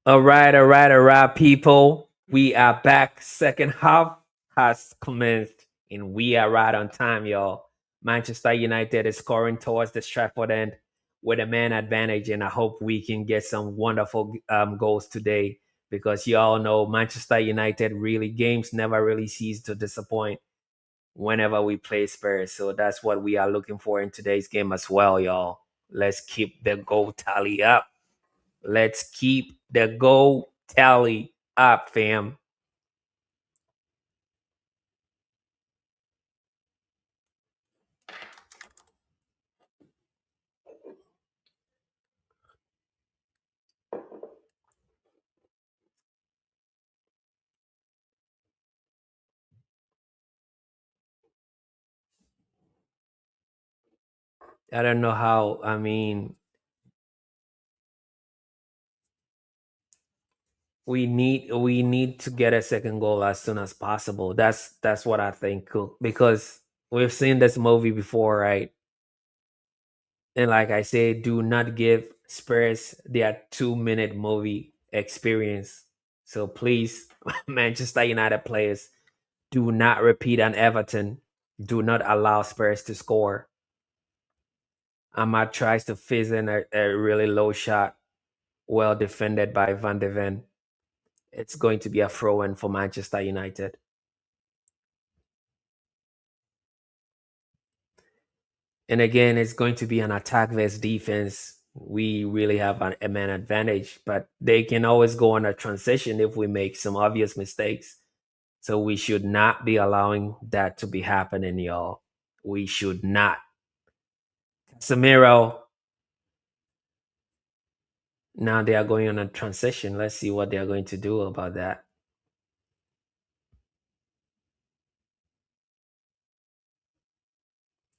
All right, people. We are back. Second half has commenced, and we are right on time, y'all. Manchester United is scoring towards the Trafford end with a man advantage, and I hope we can get some wonderful goals today because y'all know Manchester United really games never really cease to disappoint whenever we play Spurs. So that's what we are looking for in today's game as well, y'all. Let's keep the goal tally up. Let's keep the goal tally up, fam. I don't know how. I mean, we need to get a second goal as soon as possible. That's what I think, cool. Because we've seen this movie before, right? And like I say, do not give Spurs their 2 minute movie experience. So please, Manchester United players, do not repeat on Everton. Do not allow Spurs to score. Ahmad tries to fizz in a really low shot, well defended by Van de Ven. It's going to be a throw in for Manchester United. And again, it's going to be an attack versus defense. We really have a man advantage, but they can always go on a transition if we make some obvious mistakes. So we should not be allowing that to be happening, y'all. We should not. Samiro, now they are going on a transition. Let's see what they are going to do about that.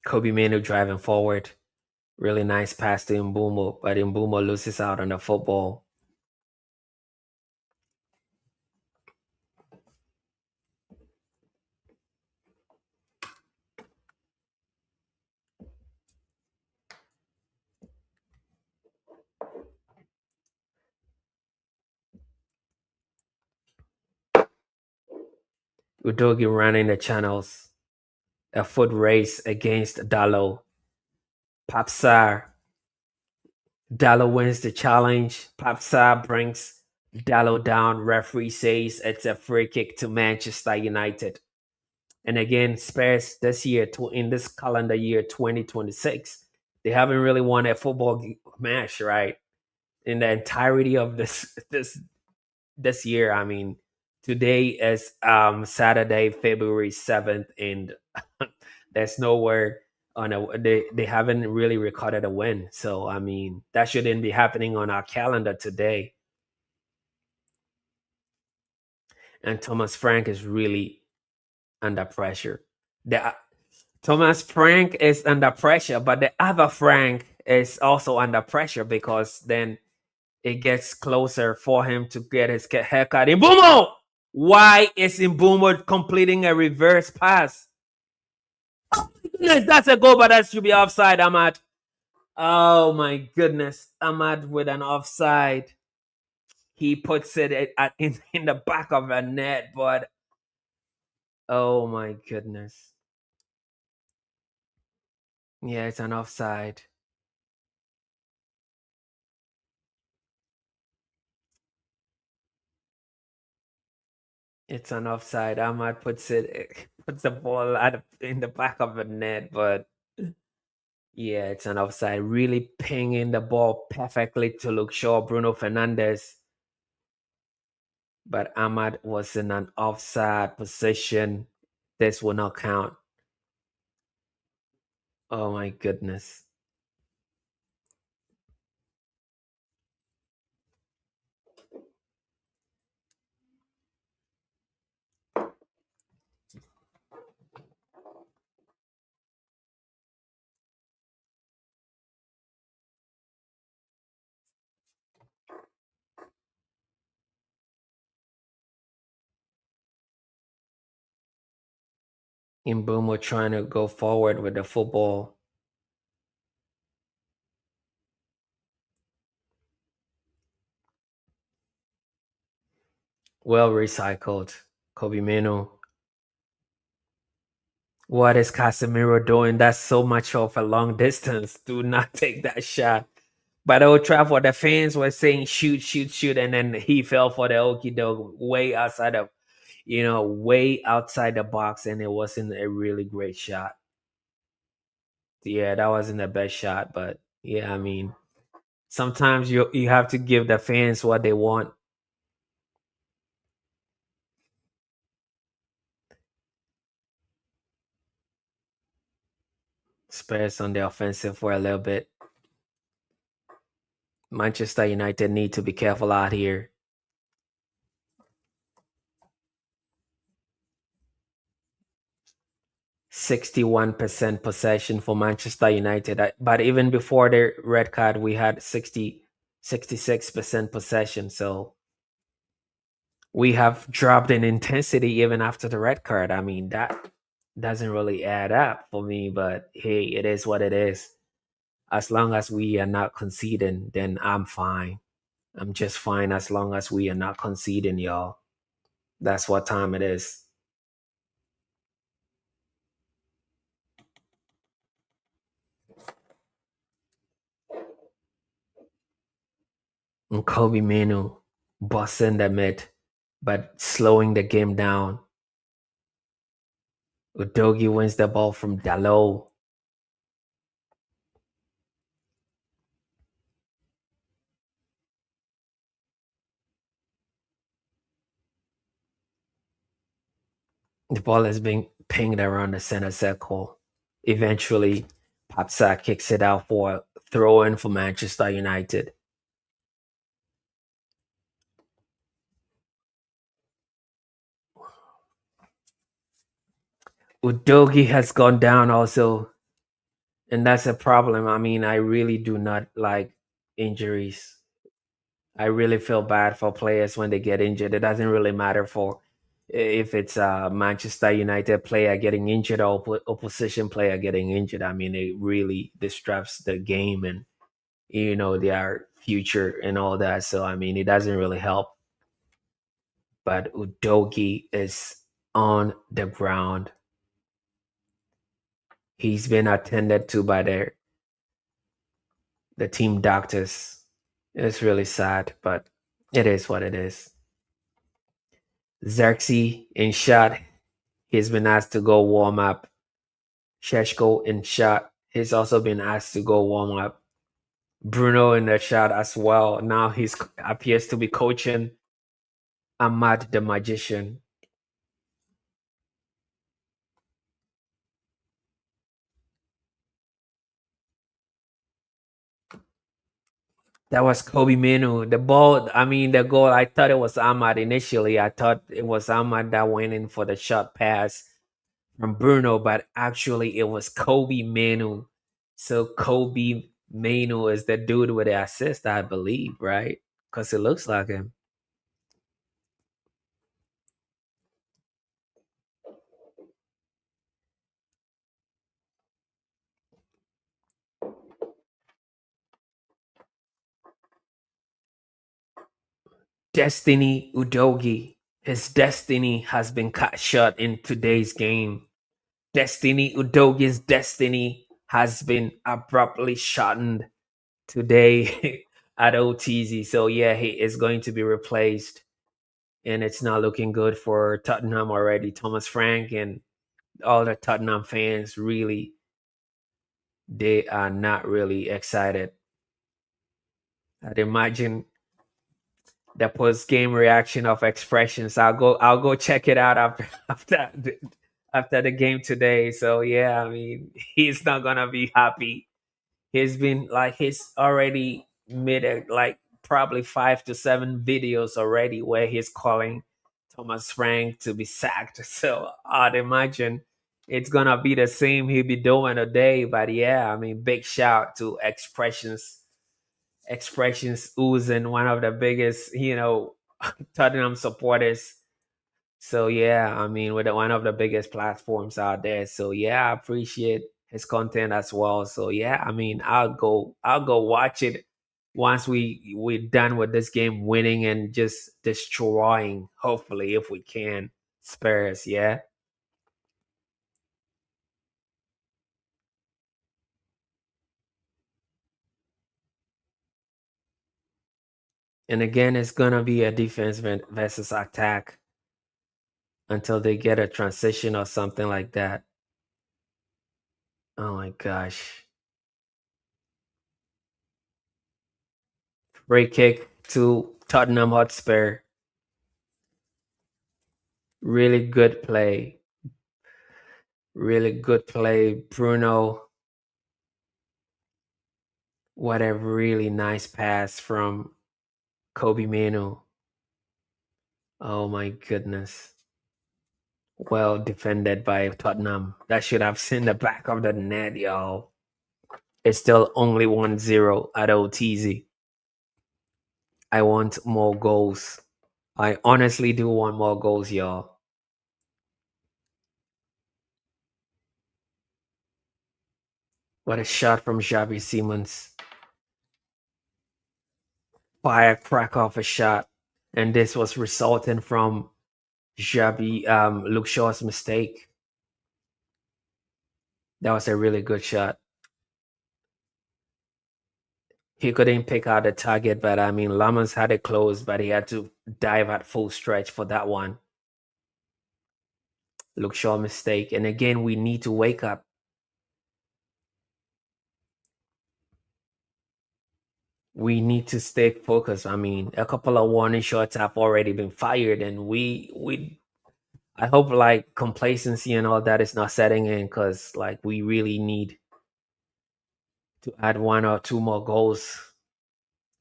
Kobe Manu driving forward. Really nice pass to Mbumo, but Mbumo loses out on the football. Udogi running the channels. A foot race against Dallo. Papsar. Dallo wins the challenge. Papsar brings Dallo down. Referee says it's a free kick to Manchester United. And again, Spurs this year, in this calendar year 2026, they haven't really won a football match, right? In the entirety of this year. I mean, today is Saturday, February 7th, and there's nowhere on they haven't really recorded a win. So I mean, that shouldn't be happening on our calendar today. And Thomas Frank is really under pressure. The Thomas Frank is under pressure, but the other Frank is also under pressure because then it gets closer for him to get his haircut. Imbumo! Why is Imbumo completing a reverse pass? Oh my goodness, that's a goal, but that should be offside, Ahmad. Oh my goodness, Ahmad with an offside. He puts it in the back of the net, but oh my goodness. Yeah, it's an offside. It's an offside. Ahmad puts the ball in the back of the net, but yeah, it's an offside. Really pinging the ball perfectly to Luke Shaw, Bruno Fernandes. But Ahmad was in an offside position. This will not count. Oh my goodness. Mbumo trying to go forward with the football. Well recycled. Kobe Mino. What is Casemiro doing? That's so much of a long distance. Do not take that shot. But Old Trafford, the fans were saying shoot, shoot, shoot, and then he fell for the okie doke way outside of, way outside the box, and it wasn't a really great shot. Yeah, that wasn't the best shot, but yeah, I mean, sometimes you have to give the fans what they want. Spurs on the offensive for a little bit. Manchester United need to be careful out here. 61% possession for Manchester United. But even before the red card, we had 66% possession. So we have dropped in intensity even after the red card. I mean, that doesn't really add up for me, but hey, it is what it is. As long as we are not conceding, then I'm fine. I'm just fine as long as we are not conceding, y'all. That's what time it is. And Kobe Minu busting the mid, but slowing the game down. Udogi wins the ball from Dalot. The ball is being pinged around the center circle. Eventually, Papsa kicks it out for a throw in for Manchester United. Udogi has gone down also, and that's a problem. I mean, I really do not like injuries. I really feel bad for players when they get injured. It doesn't really matter for if it's a Manchester United player getting injured or opposition player getting injured. I mean, it really disrupts the game and their future and all that. So I mean, it doesn't really help. But Udogi is on the ground. He's been attended to by the team doctors. It's really sad, but it is what it is. Xerxes in shot. He's been asked to go warm up. Sheshko in shot. He's also been asked to go warm up. Bruno in the shot as well. Now he's appears to be coaching Ahmad the Magician. That was Kobe Minu. The ball, I mean, the goal, I thought it was Ahmad initially. I thought it was Ahmad that went in for the shot pass from Bruno, but actually it was Kobe Manu. So Kobe Manu is the dude with the assist, I believe, right? Because it looks like him. Destiny Udogi. His destiny has been cut short in today's game. Destiny Udogi's destiny has been abruptly shortened today at OTZ. So yeah, he is going to be replaced, and it's not looking good for Tottenham already. Thomas Frank and all the Tottenham fans really, they are not really excited. I'd imagine the post game reaction of expressions. I'll go check it out after after the game today. So yeah, I mean, he's not gonna be happy. He's already made like probably 5 to 7 videos already where he's calling Thomas Frank to be sacked. So I'd imagine it's gonna be the same he'll be doing today. But yeah, I mean, big shout to expressions oozing, one of the biggest, Tottenham supporters. So yeah, I mean, with one of the biggest platforms out there. So yeah, I appreciate his content as well. So yeah, I mean, I'll go watch it. once we're done with this game, winning and just destroying, hopefully, if we can, Spurs. Yeah. And again, it's gonna be a defense versus attack until they get a transition or something like that. Oh my gosh. Free kick to Tottenham Hotspur. Really good play. Really good play. Bruno, what a really nice pass from Kobe Manu. Oh my goodness. Well defended by Tottenham. That should have seen the back of the net, y'all. It's still only 1-0 at OTZ. I want more goals. I honestly do want more goals, y'all. What a shot from Xavi Simons. Firecrack off a shot. And this was resulting from Xavi Luke Shaw's mistake. That was a really good shot. He couldn't pick out the target, but I mean Lammers had it close, but he had to dive at full stretch for that one. Luke Shaw mistake. And again, we need to wake up. We need to stay focused. I mean, a couple of warning shots have already been fired, and we I hope like complacency and all that is not setting in because like we really need to add one or two more goals.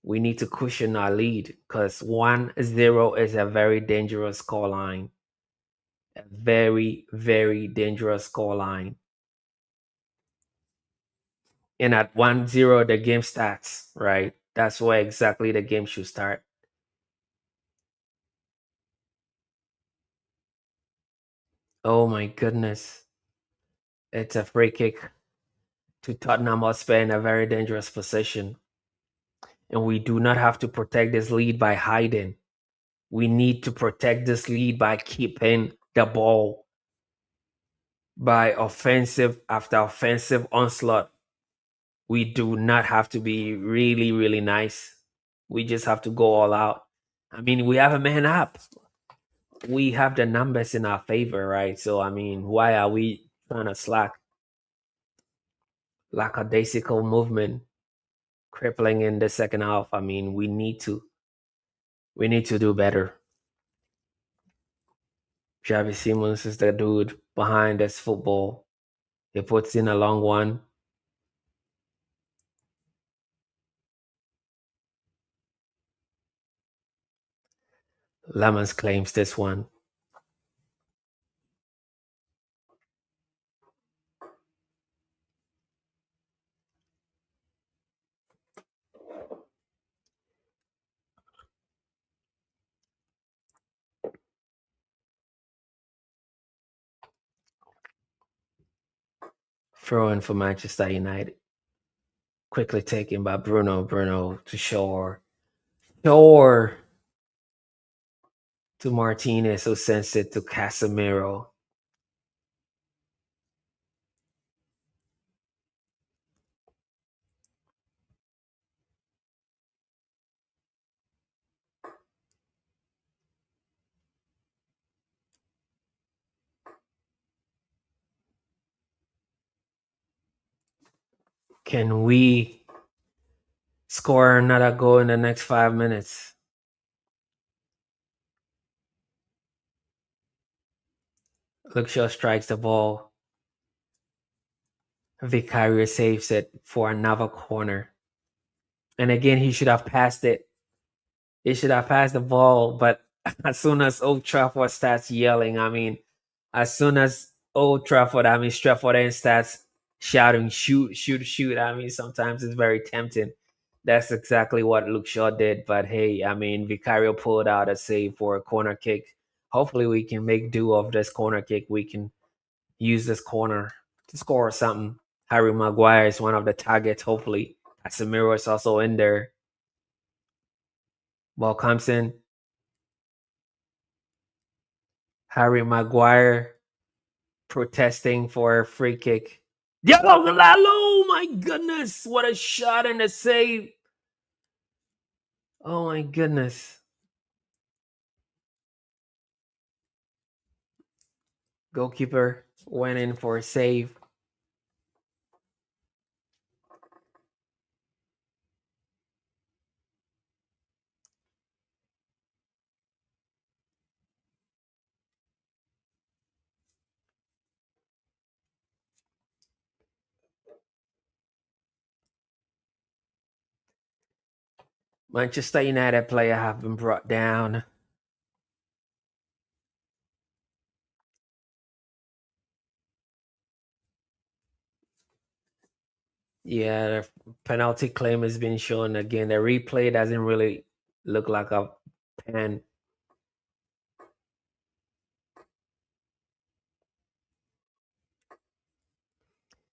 We need to cushion our lead because 1-0 is a very dangerous score line. A very, very dangerous score line. And at 1-0, the game starts, right? That's where exactly the game should start. Oh my goodness. It's a free kick to Tottenham Hotspur in a very dangerous position. And we do not have to protect this lead by hiding. We need to protect this lead by keeping the ball, by offensive after offensive onslaught. We do not have to be really, really nice. We just have to go all out. I mean, we have a man up. We have the numbers in our favor, right? So, I mean, why are we trying to slack? Lackadaisical movement, crippling in the second half. I mean, we need to do better. Javi Simons is the dude behind this football. He puts in a long one. Lemons claims this one. Throw in for Manchester United. Quickly taken by Bruno. Bruno to Shore. Shore to Martinez, who sends it to Casemiro. Can we score another goal in the next 5 minutes? Luke Shaw strikes the ball. Vicario saves it for another corner. And again, he should have passed it. He should have passed the ball, but as soon as Old Trafford starts yelling, I mean, as soon as Old Trafford, I mean, Stratford End starts shouting, shoot, shoot, shoot, I mean, sometimes it's very tempting. That's exactly what Luke Shaw did. But hey, I mean, Vicario pulled out a save for a corner kick. Hopefully, we can make do of this corner kick. We can use this corner to score something. Harry Maguire is one of the targets, hopefully. Casemiro is also in there. Ball comes in. Harry Maguire protesting for a free kick. Diego Lalo! My goodness! What a shot and a save! Oh my goodness. Goalkeeper went in for a save. Manchester United player have been brought down. Yeah, the penalty claim has been shown again. The replay doesn't really look like a pen.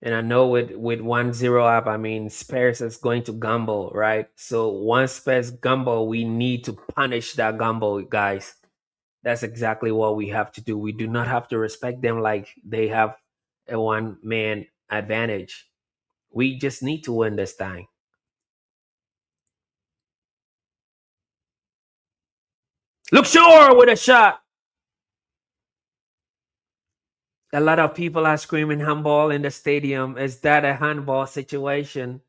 And I know with 1-0 up, I mean Spurs is going to gamble, right? So once Spurs gamble, we need to punish that gamble, guys. That's exactly what we have to do. We do not have to respect them like they have a one-man advantage. We just need to win this time. Look sure with a shot. A lot of people are screaming handball in the stadium. Is that a handball situation?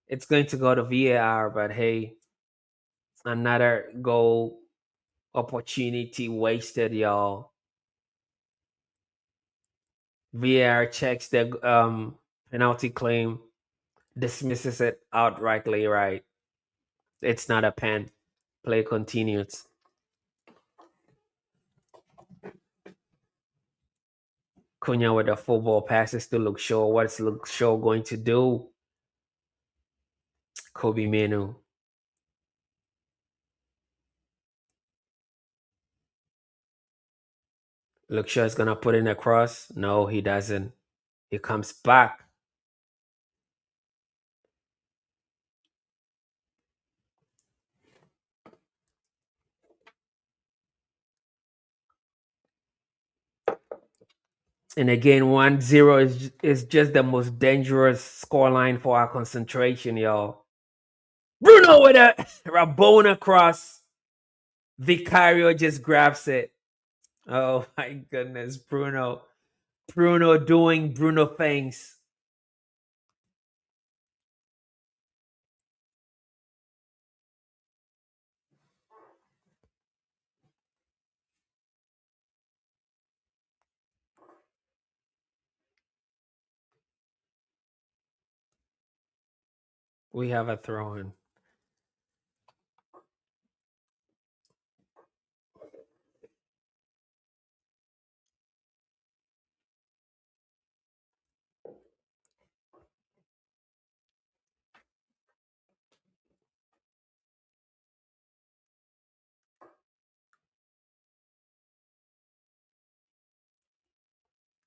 It's going to go to VAR, but hey, another goal opportunity wasted, y'all. VAR checks the penalty claim, dismisses it outrightly, right? It's not a pen. Play continues. Cunha with the football passes to Luke Shaw. What's Luke Shaw going to do? Kobe Menu. Luke Shaw is going to put in a cross. No, he doesn't. He comes back. And again, 1-0 is just the most dangerous scoreline for our concentration, y'all. Bruno with a Rabona cross. Vicario just grabs it. Oh my goodness, Bruno. Bruno doing Bruno things. We have a throw in.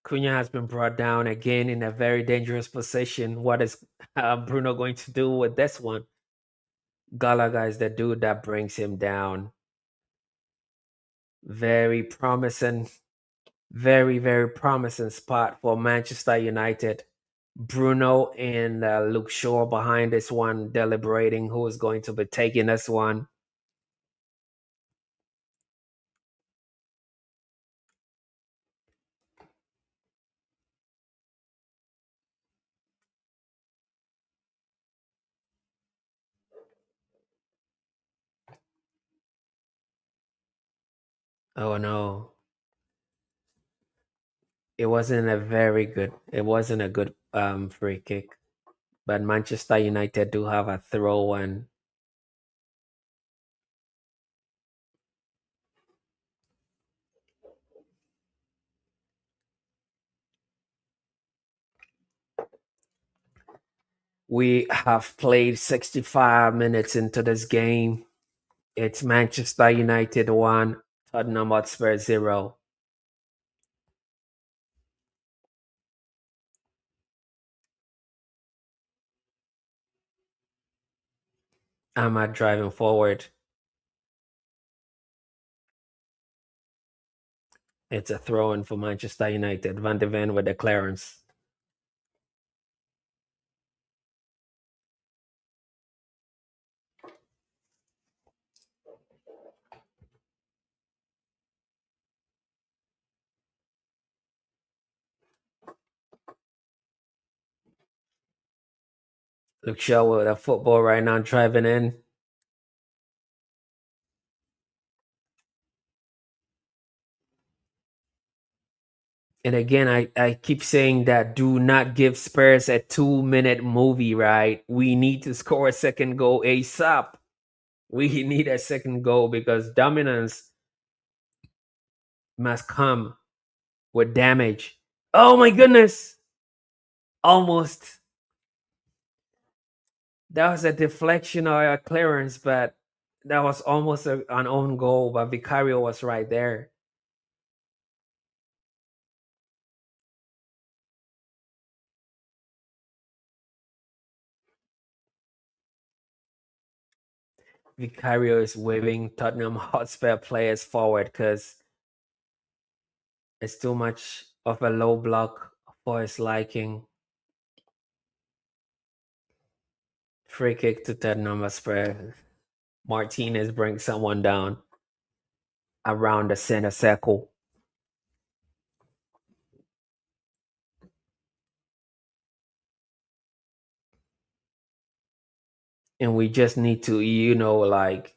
Cunha has been brought down again in a very dangerous position. What is Bruno going to do with this one? Gallagher is the dude that brings him down. Very promising, very promising spot for Manchester United. Bruno and Luke Shaw behind this one, deliberating who is going to be taking this one. Oh no. It wasn't a very good, it wasn't a good free kick. But Manchester United do have a throw in. We have played 65 minutes into this game. It's Manchester United 1, Tottenham Hotspur 0. Ahmad driving forward. It's a throw in for Manchester United. Van de Ven with the clearance. Luke Shaw with the football right now driving in. And again, I keep saying that do not give Spurs a 2-minute movie, right? We need to score a second goal ASAP. We need a second goal because dominance must come with damage. Oh my goodness. Almost. That was a deflection or a clearance, but that was almost an own goal, but Vicario was right there. Vicario is waving Tottenham Hotspur players forward because it's too much of a low block for his liking. Free kick to Tottenham Hotspur. Martinez brings someone down around the center circle. And we just need to, like,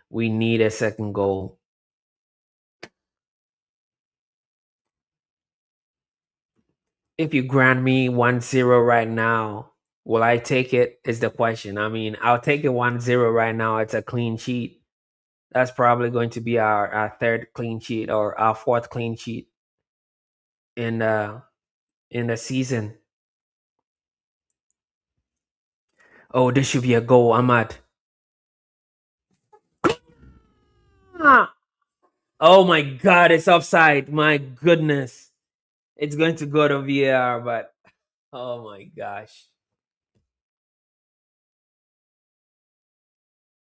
we need a second goal. If you grant me 1-0 right now, will I take it? Is the question. I mean, I'll take it 1-0 right now. It's a clean sheet. That's probably going to be our third clean sheet or our fourth clean sheet in the season. Oh, this should be a goal, Ahmad. Ah! Oh my god, it's offside. My goodness. It's going to go to VAR, but oh my gosh.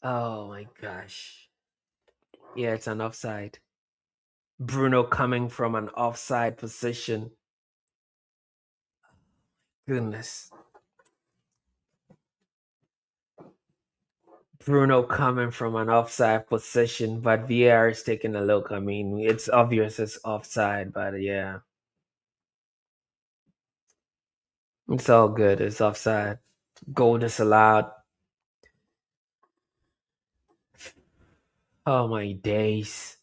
Oh my gosh. Yeah, it's an offside. Bruno coming from an offside position. Goodness. Bruno coming from an offside position, but VAR is taking a look. I mean, it's obvious it's offside, but yeah. It's all good. It's offside. Goal disallowed. Oh my days.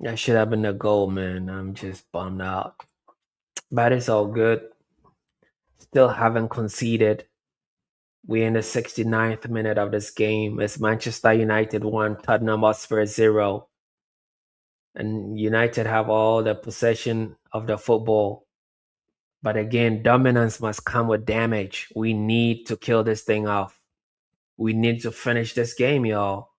That should have been a goal, man. I'm just bummed out. But it's all good. Still haven't conceded. We're in the 69th minute of this game. It's Manchester United 1, Tottenham Hotspur 0. And United have all the possession of the football. But again, dominance must come with damage. We need to kill this thing off. We need to finish this game, y'all.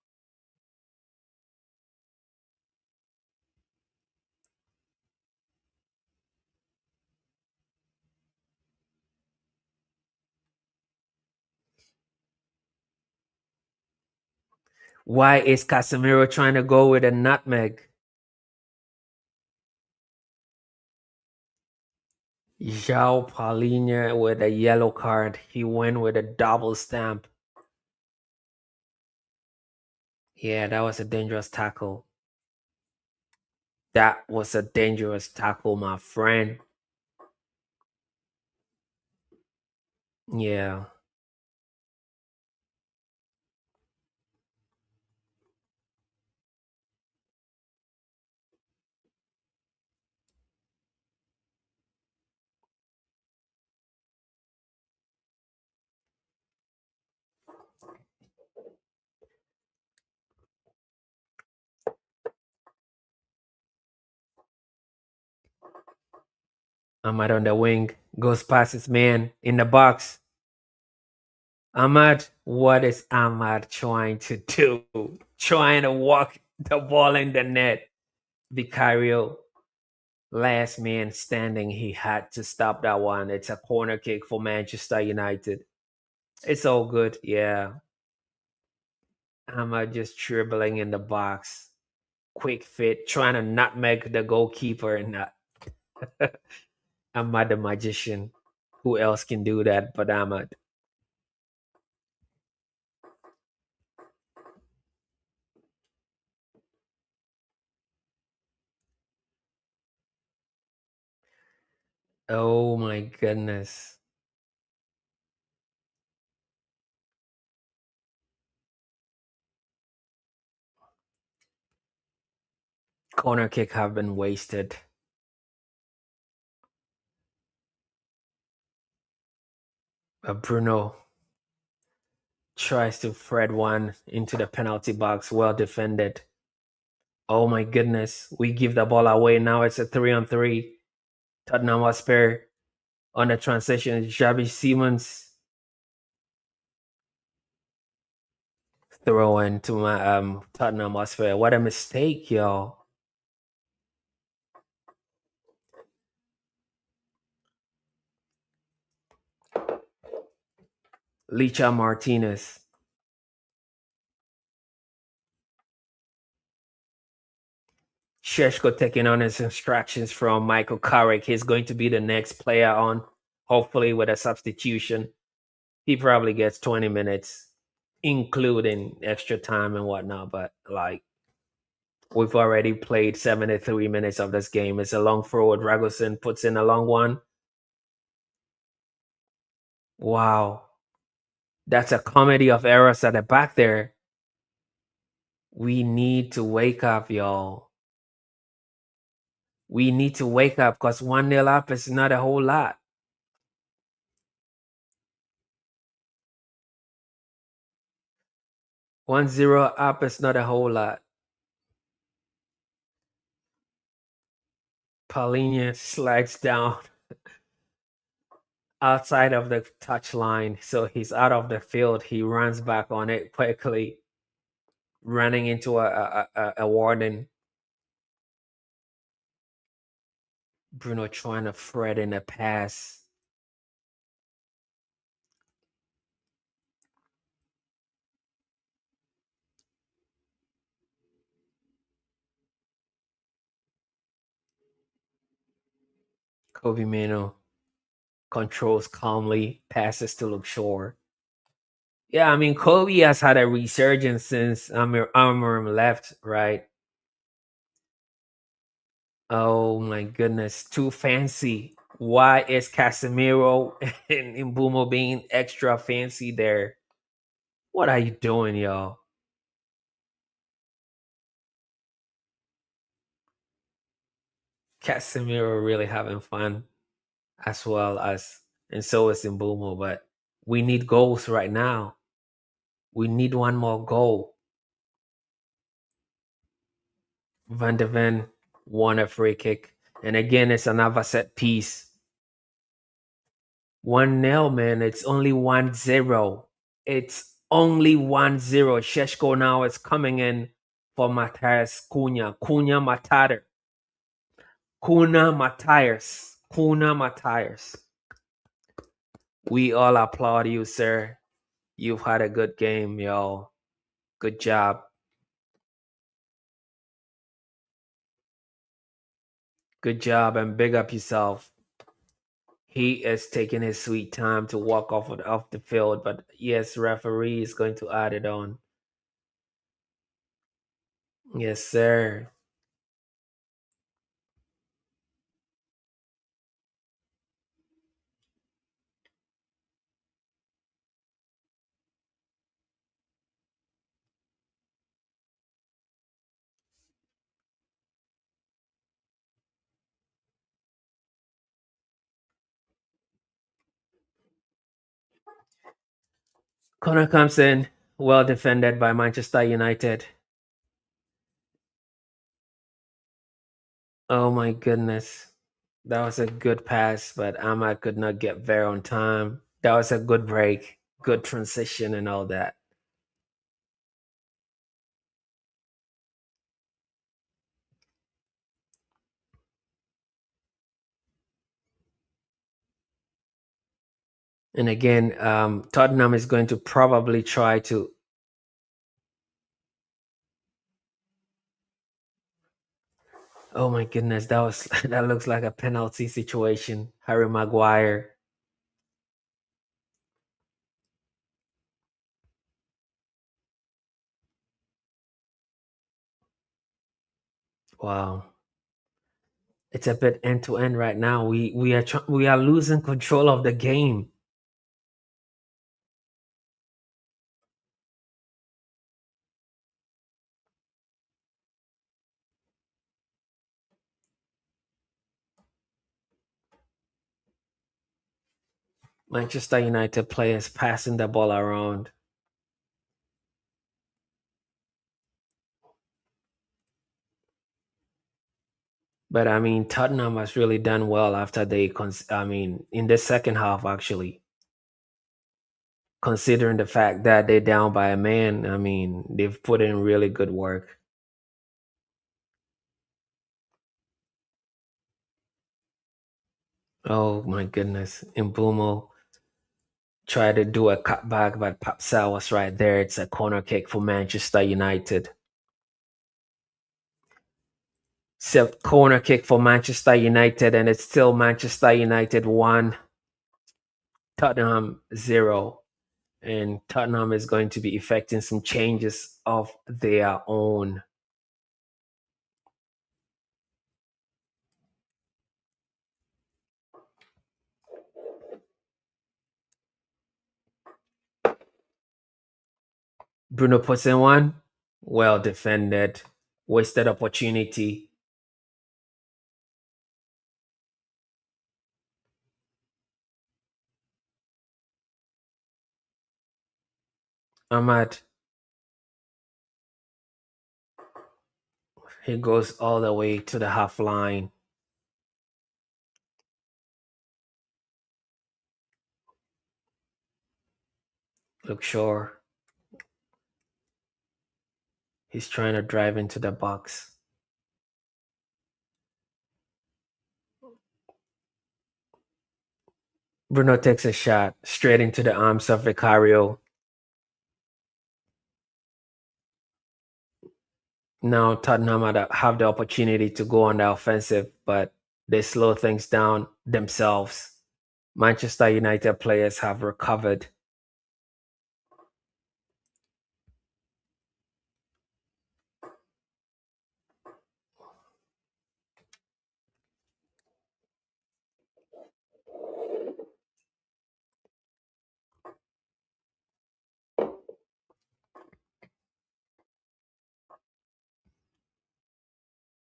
Why is Casemiro trying to go with a nutmeg? João Paulinho with a yellow card. He went with a double stamp. Yeah, that was a dangerous tackle. That was a dangerous tackle, my friend. Yeah. Ahmad on the wing goes past his man in the box. Ahmad, what is Ahmad trying to do? Trying to walk the ball in the net. Vicario, last man standing. He had to stop that one. It's a corner kick for Manchester United. It's all good. Yeah. Ahmad just dribbling in the box. Quick fit, trying to nutmeg the goalkeeper and not. Ahmad the magician. Who else can do that but Ahmad? Oh my goodness. Corner kick have been wasted. Bruno tries to thread one into the penalty box. Well defended. Oh my goodness. We give the ball away. Now it's a 3-on-3. Tottenham Hotspur on the transition. Xabi Simons throw into my Tottenham Hotspur. What a mistake, y'all. Licha Martinez. Sheshko taking on his instructions from Michael Carrick. He's going to be the next player on, hopefully with a substitution. He probably gets 20 minutes, including extra time and whatnot. But like we've already played 73 minutes of this game. It's a long forward. Ragusin puts in a long one. Wow. That's a comedy of errors at the back there. We need to wake up, y'all. We need to wake up because 1-0 up is not a whole lot. 1-0 up is not a whole lot. Paulinho slides down outside of the touch line, so he's out of the field. He runs back on it quickly, running into a warden. Bruno trying to thread in a pass. Kobe Mino controls calmly, passes to Luke Shaw. Yeah, I mean, Kobe has had a resurgence since Amorim left, right? Oh my goodness, too fancy. Why is Casemiro and Mbumo being extra fancy there? What are you doing, y'all? Casemiro really having fun as well as, and so is Mbumo, but we need goals right now. We need one more goal. Van de Ven won a free kick. And again, it's another set piece. 1-0, man. It's only 1-0. It's only 1-0. Sheshko now is coming in for Matthias Cunha. Cunha Matar. Cunha Matthias. Cunha Matthias. We all applaud you, sir. You've had a good game, y'all. Good job. Good job and big up yourself. He is taking his sweet time to walk off the field, but yes, referee is going to add it on. Yes, sir. Corner comes in, well defended by Manchester United. Oh my goodness. That was a good pass, but Ahmad could not get there on time. That was a good break, good transition, and all that. And again, Tottenham is going to probably try to. Oh my goodness, that was that looks like a penalty situation. Harry Maguire. Wow, it's a bit end to end right now. We are losing control of the game. Manchester United players passing the ball around. But I mean, Tottenham has really done well after I mean, in the second half, actually, considering the fact that they're down by a man. I mean, they've put in really good work. Oh my goodness. Mbumo tried to do a cutback, but Papsal was right there. It's a corner kick for Manchester United. So corner kick for Manchester United, and it's still Manchester United 1, Tottenham 0. And Tottenham is going to be effecting some changes of their own. Bruno puts in one. Well defended. Wasted opportunity. Ahmad, he goes all the way to the half line. Look sure. He's trying to drive into the box. Bruno takes a shot straight into the arms of Vicario. Now Tottenham have the opportunity to go on the offensive, but they slow things down themselves. Manchester United players have recovered.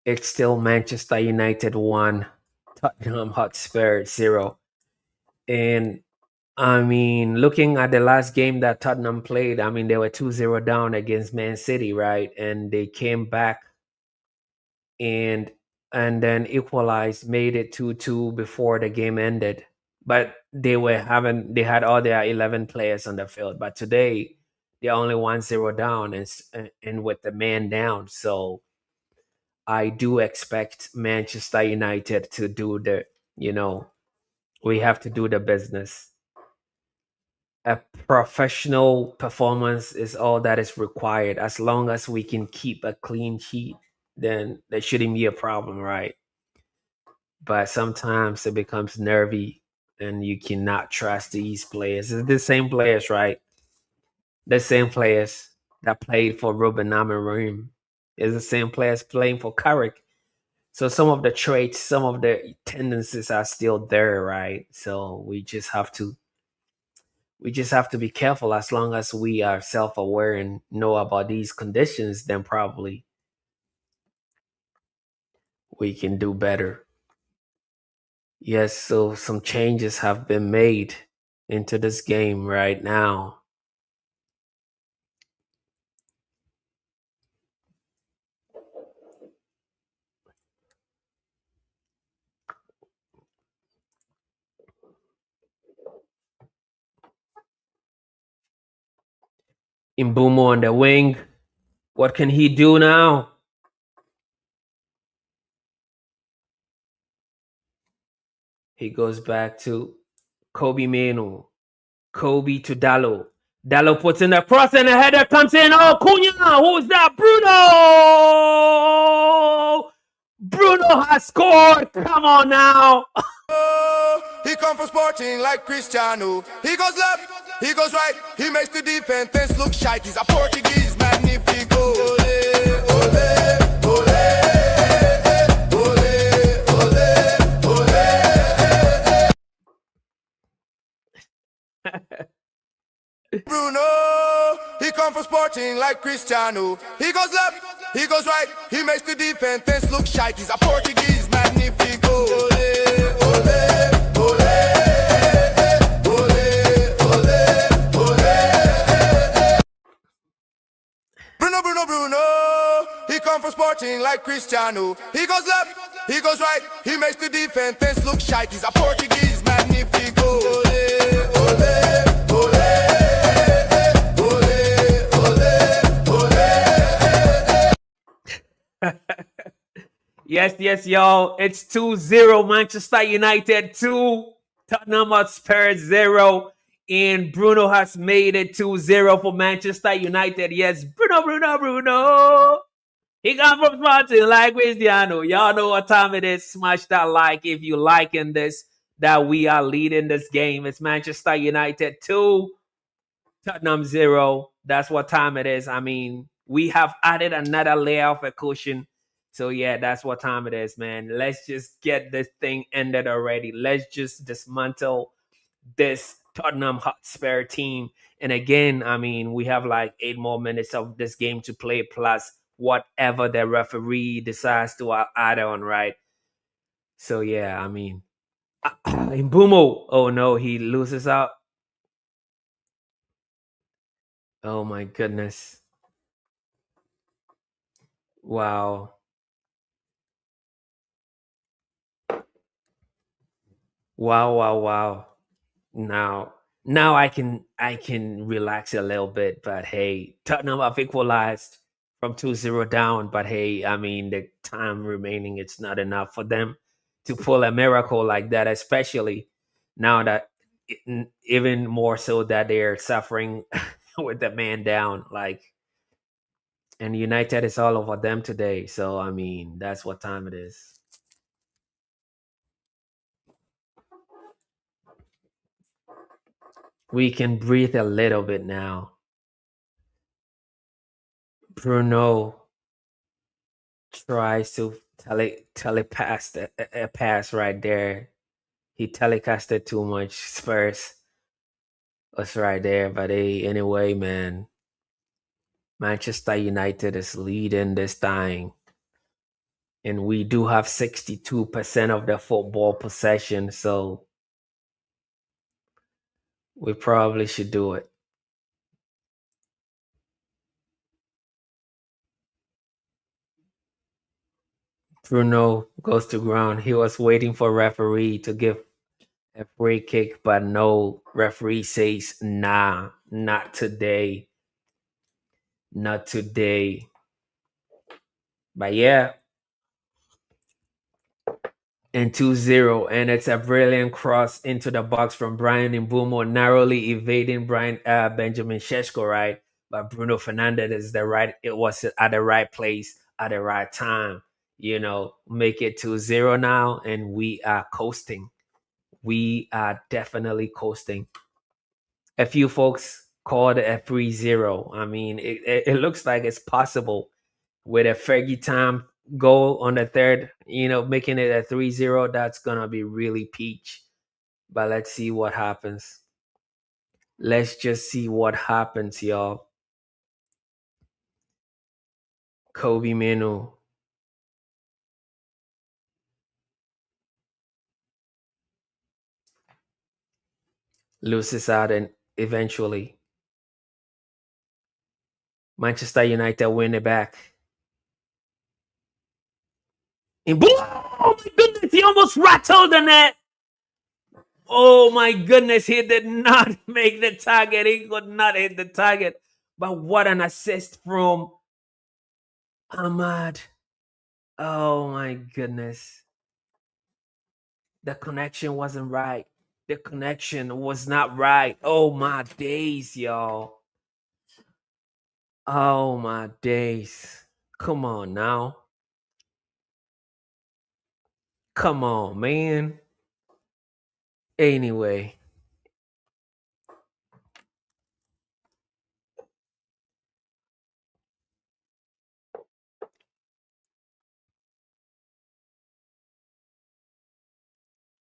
It's still Manchester United 1, Tottenham Hotspur 0. And I mean, looking at the last game that Tottenham played, I mean, they were 2-0 down against Man City, right? And they came back and then equalized, made it 2-2 before the game ended. But they had all their 11 players on the field. But today, they're only 1-0 down and with the man down. So I do expect Manchester United to do you know, we have to do the business. A professional performance is all that is required. As long as we can keep a clean sheet, then there shouldn't be a problem, right? But sometimes it becomes nervy and you cannot trust these players. It's the same players, right? The same players that played for Ruben Amorim. It's the same players playing for Carrick. So some of the traits, some of the tendencies are still there, right? So we just have to be careful. As long as we are self-aware and know about these conditions, then probably we can do better. Yes, so some changes have been made into this game right now. Mbumo on the wing. What can he do now? He goes back to Kobe Manu. Kobe to Dallo. Dallo puts in the cross and the header comes in. Oh, Cunha! Who's that? Bruno! Bruno has scored. Come on now. He come from Sporting like Cristiano. He goes left, he goes right, he makes the defense look shite. He's a Portuguese magnifico. Ole, ole, ole, ole, ole. Bruno, he come from Sporting like Cristiano. He goes left, he goes right, he makes the defense look shite. He's a Portuguese magnifico. Ole, ole. Bruno, he come from Sporting like Cristiano. He goes left, he goes right, he makes the defense look shite. He's a Portuguese magnifico. Ole, ole, ole, ole, ole. Yes, y'all. It's 2-0 Manchester United 2, Tottenham Hotspur 0. And Bruno has made it 2-0 for Manchester United. Yes, Bruno. He got from Sporting like Cristiano. Y'all know what time it is. Smash that like if you liking this, that we are leading this game. It's Manchester United 2, Tottenham 0. That's what time it is. I mean, we have added another layer of a cushion. So, yeah, that's what time it is, man. Let's just get this thing ended already. Let's just dismantle this Tottenham Hotspur team. And again, I mean, we have like 8 more minutes of this game to play, plus whatever the referee decides to add on, right? So, yeah, I mean, Mbumo. Oh, no, he loses out. Oh, my goodness. Wow. Wow. Now I can relax a little bit, but hey, Tottenham have equalized from 2-0 down, but hey, I mean, the time remaining, it's not enough for them to pull a miracle like that, especially now that even more so that they're suffering with the man down, like, and United is all over them today. So I mean, that's what time it is. We can breathe a little bit now. Bruno tries to telepass a pass right there. He telecasted too much. Spurs was right there, but hey, anyway, man. Manchester United is leading this time, and we do have 62% of the football possession, so we probably should do it. Bruno goes to ground. He was waiting for referee to give a free kick, but no, referee says, nah, not today. Not today. But yeah. And 2-0. And it's a brilliant cross into the box from Brian Mbumo, narrowly evading Benjamin Šeško, right? But Bruno Fernandes it was at the right place at the right time. Make it 2-0 now, and we are coasting. We are definitely coasting. A few folks called it a 3-0. I mean, it looks like it's possible with a Fergie time goal on the third, making it a 3-0. That's gonna be really peach. But let's see what happens. Let's just see what happens, y'all. Kobe Manu. Loses out, and eventually Manchester United win it back. And boom! Oh my goodness, he almost rattled the net. Oh my goodness, he did not make the target. He could not hit the target. But what an assist from Ahmad. Oh my goodness. The connection wasn't right. The connection was not right. Oh my days, y'all. Oh my days. Come on now. Come on, man. Anyway,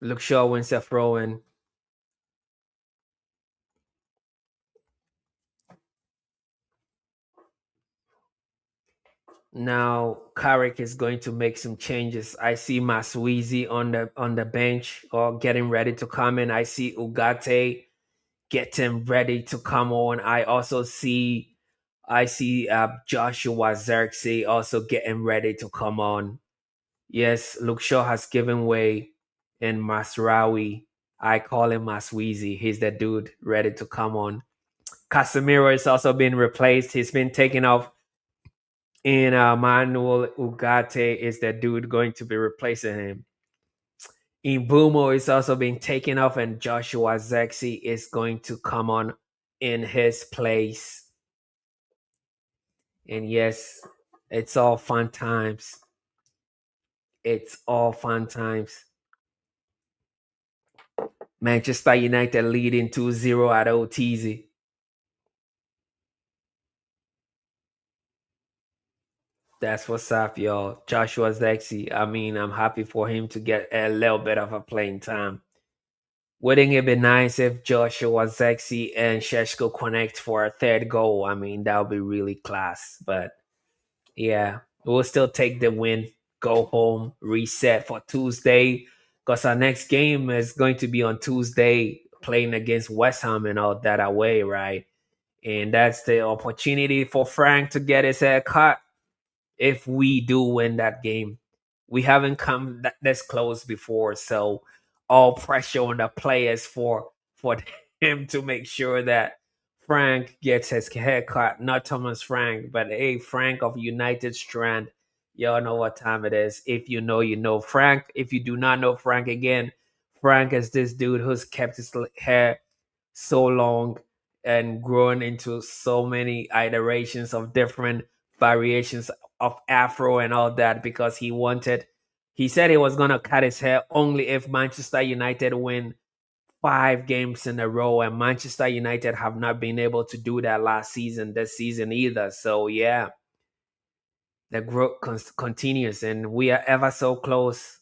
Luke Shaw wins a throw in. Now Carrick is going to make some changes. I see Masweezy on the bench or getting ready to come in. I see Ugarte getting ready to come on. I see Joshua Xerxes also getting ready to come on. Yes, Luke Shaw has given way in Masraoui. I call him Masweezy. He's the dude ready to come on. Casemiro is also being replaced. He's been taken off. And Manuel Ugarte is the dude going to be replacing him. Imbumo is also being taken off, and Joshua Zexi is going to come on in his place. And yes, it's all fun times. It's all fun times. Manchester United leading 2-0 at OTZ. That's what's up, y'all. Joshua Zexi. I mean, I'm happy for him to get a little bit of a playing time. Wouldn't it be nice if Joshua Zexi and Sheshko connect for a third goal? I mean, that would be really class. But yeah, we'll still take the win, go home, reset for Tuesday, because our next game is going to be on Tuesday, playing against West Ham and all that away, right? And that's the opportunity for Frank to get his hair cut if we do win that game. We haven't come this close before, so all pressure on the players for him to make sure that Frank gets his haircut, not Thomas Frank, but hey, Frank of United Strand. Y'all know what time it is. If you know, you know. Frank, if you do not know Frank again, Frank is this dude who's kept his hair so long and grown into so many iterations of different variations of afro and all that because he said he was going to cut his hair only if Manchester United win 5 games in a row, and Manchester United have not been able to do that last season, this season either. So yeah, the growth continues, and we are ever so close.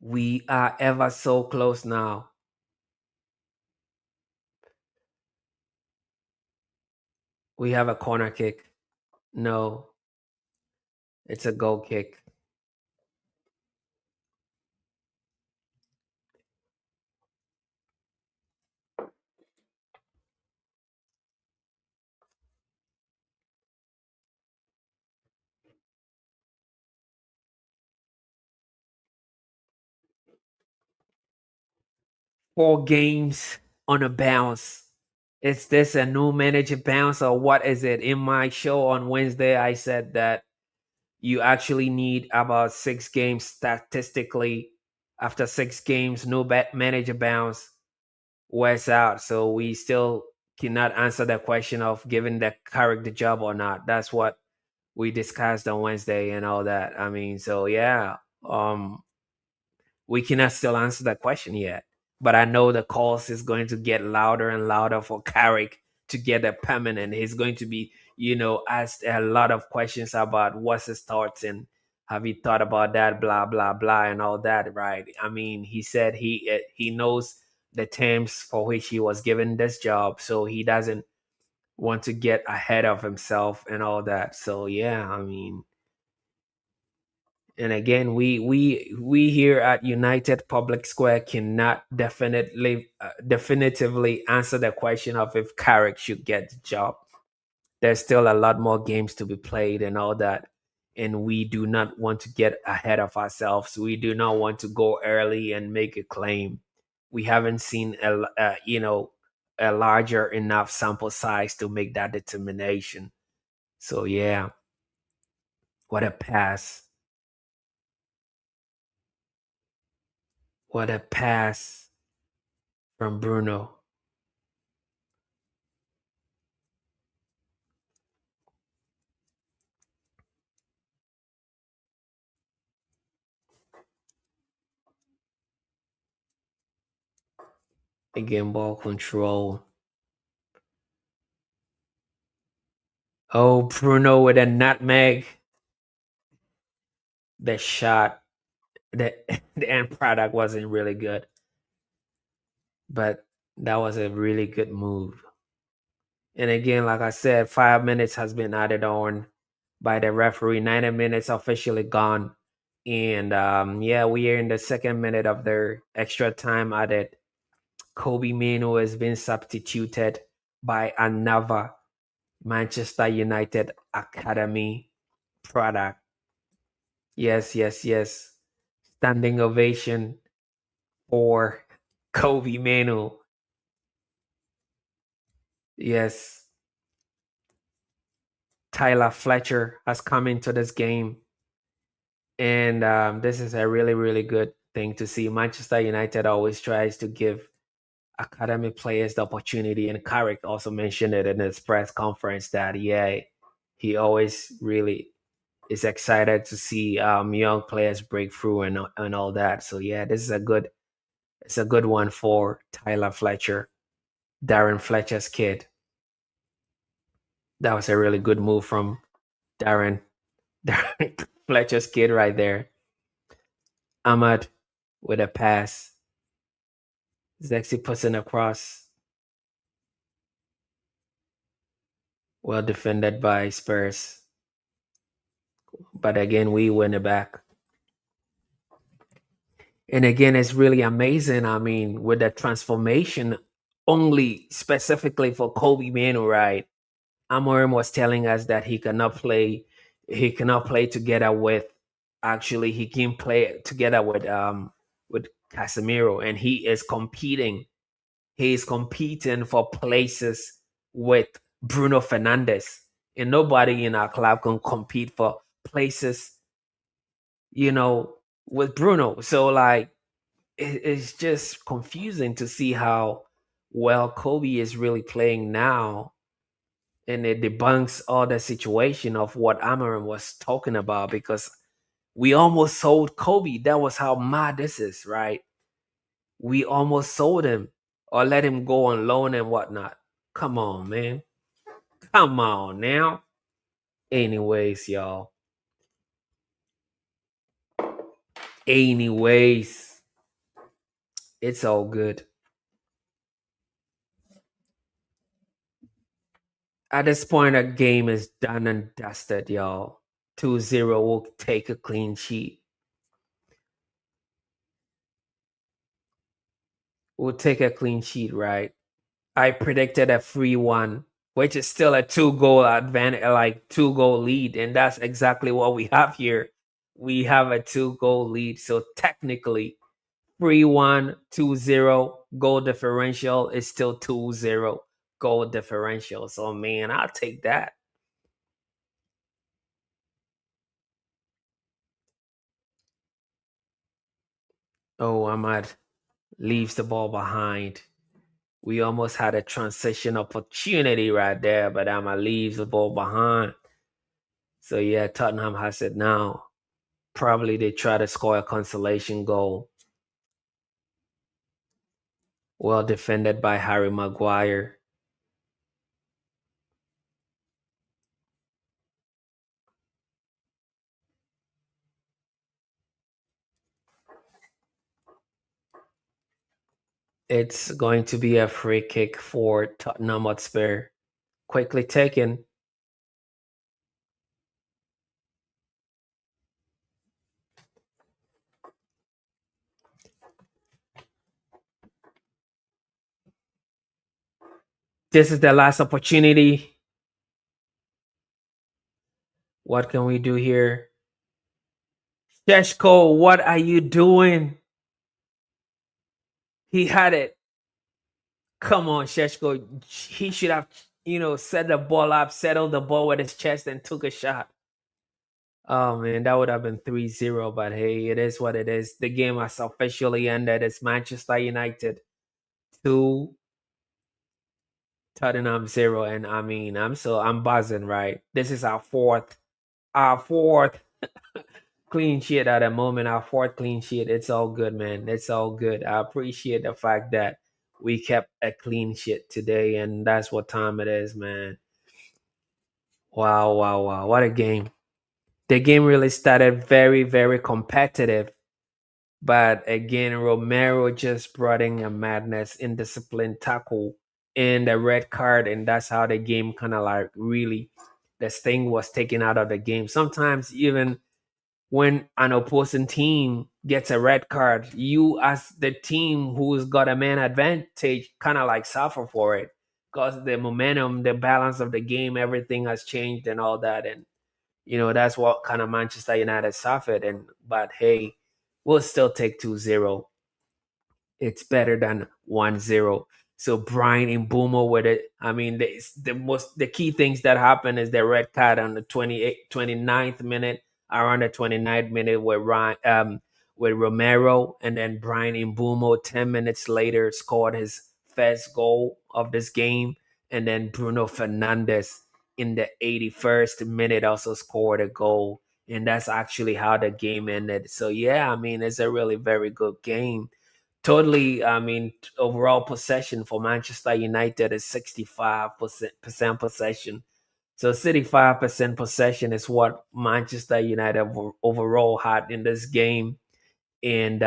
We are ever so close now. We have a corner kick. No, it's a goal kick. 4 games on a bounce. Is this a new manager bounce or what is it? In my show on Wednesday, I said that you actually need about 6 games statistically. After 6 games, no manager bounce wears out. So we still cannot answer the question of giving the Carrick the job or not. That's what we discussed on Wednesday and all that. I mean, so yeah. We cannot still answer that question yet. But I know the calls is going to get louder and louder for Carrick to get a permanent. He's going to be, asked a lot of questions about what's his thoughts and have you thought about that, blah blah blah, and all that, right? I mean, he said he knows the terms for which he was given this job, so he doesn't want to get ahead of himself and all that. So yeah, I mean, and again, we here at United Public Square cannot definitively answer the question of if Carrick should get the job. There's still a lot more games to be played and all that, and we do not want to get ahead of ourselves. We do not want to go early and make a claim. We haven't seen a larger enough sample size to make that determination. So yeah, what a pass. What a pass from Bruno. Again, ball control. Oh, Bruno with a nutmeg. The shot, the the end product wasn't really good, but that was a really good move. And again, like I said, 5 minutes has been added on by the referee. 90 minutes officially gone, and yeah, we are in the second minute of their extra time added. Kobe Mino has been substituted by another Manchester United Academy product. Yes, yes, yes. Standing ovation for Kobe Mano. Yes. Tyler Fletcher has come into this game. And this is a really, really good thing to see. Manchester United always tries to give academy players the opportunity. And Carrick also mentioned it in his press conference that, yeah, he always really is excited to see young players break through and all that. So yeah, this is it's a good one for Tyler Fletcher, Darren Fletcher's kid. That was a really good move from Darren, Darren Fletcher's kid right there. Ahmad with a pass. Zexi puts in across. Well defended by Spurs. But again, we win it back. And again, it's really amazing. I mean, with the transformation only specifically for Kobe Manu, right? Amorim was telling us that he cannot play together with actually he can play together with Casemiro, and he is competing. He is competing for places with Bruno Fernandes. And nobody in our club can compete for places, you know, with Bruno. So like it's just confusing to see how well Kobe is really playing now, and it debunks all the situation of what Amarin was talking about, because we almost sold Kobe. That was how mad this is, right? We almost sold him or let him go on loan and whatnot. Come on, man. Come on now. Anyways, y'all. Anyways, it's all good. At this point, a game is done and dusted, y'all. 2-0 will take a clean sheet. We'll take a clean sheet, right? I predicted a 3-1, which is still a 2 goal advantage, like 2 goal lead. And that's exactly what we have here. We have a 2 goal lead. So technically, 3-1, 2-0 goal differential is still 2-0 goal differential. So, man, I'll take that. Oh, Ahmad leaves the ball behind. We almost had a transition opportunity right there, but Ahmad leaves the ball behind. So, yeah, Tottenham has it now. Probably they try to score a consolation goal. Well defended by Harry Maguire. It's going to be a free kick for Tottenham Hotspur. Quickly taken. This is the last opportunity. What can we do here? Sheshko, what are you doing? He had it. Come on, Sheshko. He should have, set the ball up, settled the ball with his chest, and took a shot. Oh man, that would have been 3-0. But hey, it is what it is. The game has officially ended. It's Manchester United 2, Tottenham 0. And I mean, I'm buzzing, right? This is our fourth clean sheet at the moment, our fourth clean sheet. It's all good, man. It's all good. I appreciate the fact that we kept a clean sheet today, and that's what time it is, man. Wow, wow, wow. What a game. The game really started very, very competitive. But again, Romero just brought in a madness, indisciplined tackle, and a red card, and that's how the game kind of like really the sting was taken out of the game. Sometimes even when an opposing team gets a red card, you as the team who's got a man advantage kind of like suffer for it because the momentum, the balance of the game, everything has changed and all that. And that's what kind of Manchester United suffered. And but hey, we'll still take 2-0. It's better than 1-0. So Brian and Boomer with it. I mean, the key things that happen is the red card on the 29th minute, around the 29th minute with Romero, and then Brian and Boomer 10 minutes later scored his first goal of this game, and then Bruno Fernandes in the 81st minute also scored a goal, and that's actually how the game ended. So yeah, I mean, it's a really very good game. Totally, I mean, overall possession for Manchester United is 65% possession. So 65% possession is what Manchester United overall had in this game. And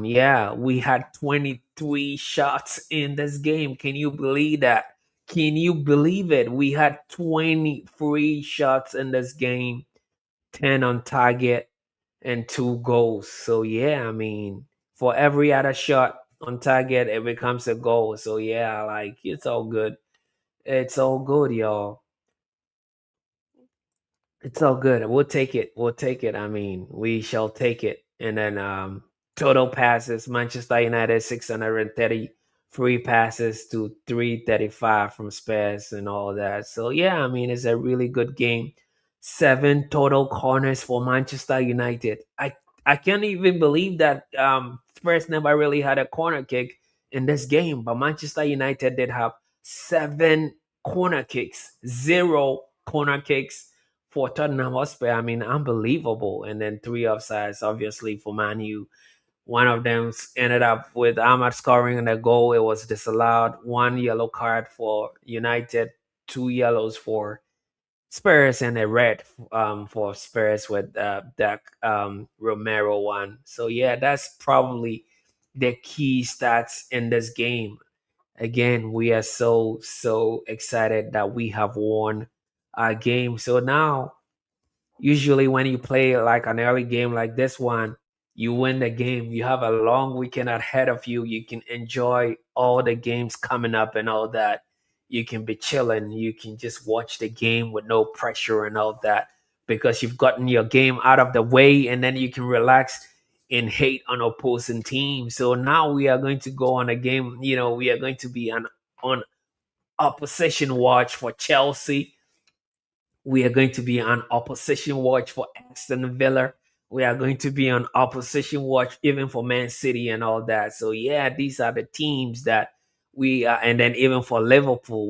yeah, we had 23 shots in this game. Can you believe that? Can you believe it? We had 23 shots in this game, 10 on target, and 2 goals. So yeah, I mean, for every other shot on target, it becomes a goal. So yeah, like it's all good. It's all good, y'all. It's all good. We'll take it. We'll take it. I mean, we shall take it. And then total passes, Manchester United 630 free passes to 335 from Spurs and all that. So yeah, I mean, it's a really good game. 7 total corners for Manchester United. I can't even believe that Spurs never really had a corner kick in this game, but Manchester United did have 7 corner kicks, 0 corner kicks for Tottenham Hotspur. I mean, unbelievable. And then 3 offsides, obviously, for Man U. One of them ended up with Ahmad scoring a goal. It was disallowed. 1 yellow card for United, 2 yellows for Spurs, and a red for Spurs with that Romero one. So, yeah, that's probably the key stats in this game. Again, we are so, so excited that we have won our game. So now usually when you play like an early game like this one, you win the game. You have a long weekend ahead of you. You can enjoy all the games coming up and all that. You can be chilling. You can just watch the game with no pressure and all that because you've gotten your game out of the way, and then you can relax and hate on opposing teams. So now we are going to go on a game. We are going to be on opposition watch for Chelsea. We are going to be on opposition watch for Aston Villa. We are going to be on opposition watch even for Man City and all that. So yeah, these are the teams that we are, and then even for Liverpool,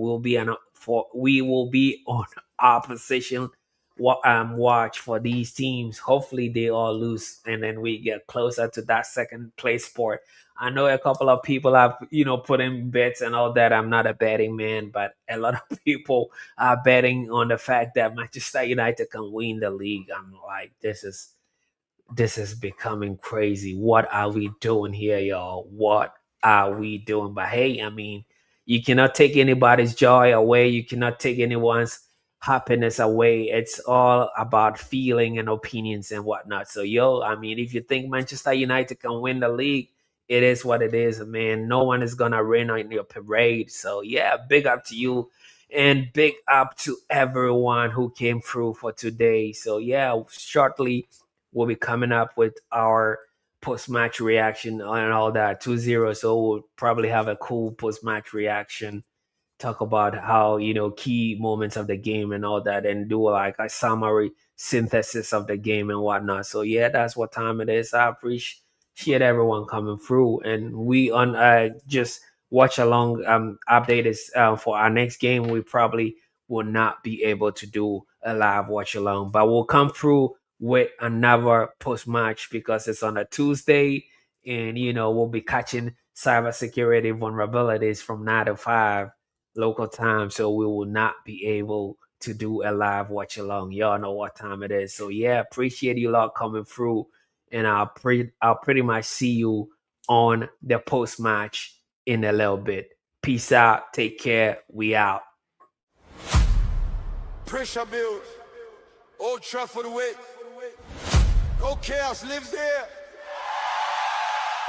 we will be on opposition watch for these teams. Hopefully they all lose, and then we get closer to that second place spot. I know a couple of people have put in bets and all that. I'm not a betting man, but a lot of people are betting on the fact that Manchester United can win the league. I'm like, this is becoming crazy. What are we doing here, y'all? What are we doing? But hey, I mean, you cannot take anybody's joy away. You cannot take anyone's happiness away. It's all about feeling and opinions and whatnot. So, yo, I mean, if you think Manchester United can win the league, it is what it is, man. No one is gonna rain on your parade. So, yeah, big up to you. And big up to everyone who came through for today. So, yeah, shortly we'll be coming up with our post-match reaction and all that. 2-0, so we'll probably have a cool post-match reaction, talk about how, key moments of the game and all that, and do like a summary synthesis of the game and whatnot. So yeah, that's what time it is. I appreciate everyone coming through, and we on just watch along update is for our next game. We probably will not be able to do a live watch along, but we'll come through with another post match because it's on a Tuesday, and we'll be catching cybersecurity vulnerabilities from 9 to 5 local time, so we will not be able to do a live watch along. Y'all know what time it is. So yeah, appreciate you lot coming through, and I'll pretty much see you on the post match in a little bit. Peace out. Take care. We out. Pressure build. Old Trafford wait. Go Chaos lives there.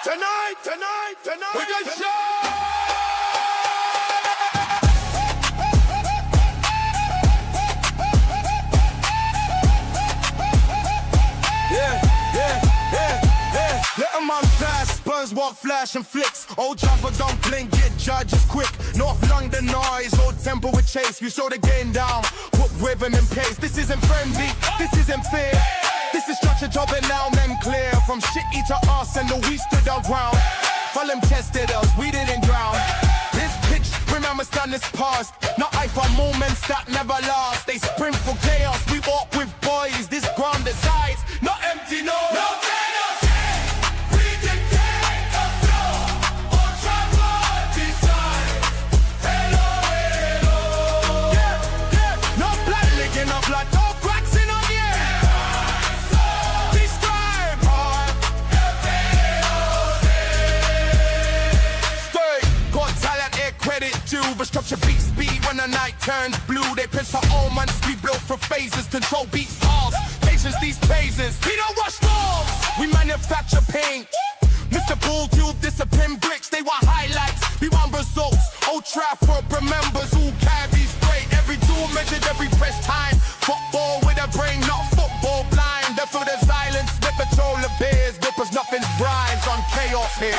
Tonight. We got show. Let a man fast, Spurs walk flash and flicks. Old Trafford don't blink, get judges quick. North London noise, old temple with chase. You slow the game down, put rhythm and pace. This isn't friendly, this isn't fair. This is structure job and now men clear. From shitty to us and the we stood our ground. Fulham tested us, we didn't drown. This pitch, remember standards past. Not I for moments that never last. They sprint for chaos, we walk with boys. This ground decides, not empty, no. But structure beats speed when the night turns blue. They pinch our own months, we built for phases. Control beats balls, patience these phases. We don't rush balls, we manufacture pain. Mr. Bull, you discipline bricks. They want highlights, we want results. Old Trafford remembers who carries straight. Every duel measured, every press time. Football with a brain, not football blind. Therefore the silence, the patrol of bears. Whippers, nothing's brinds on chaos here.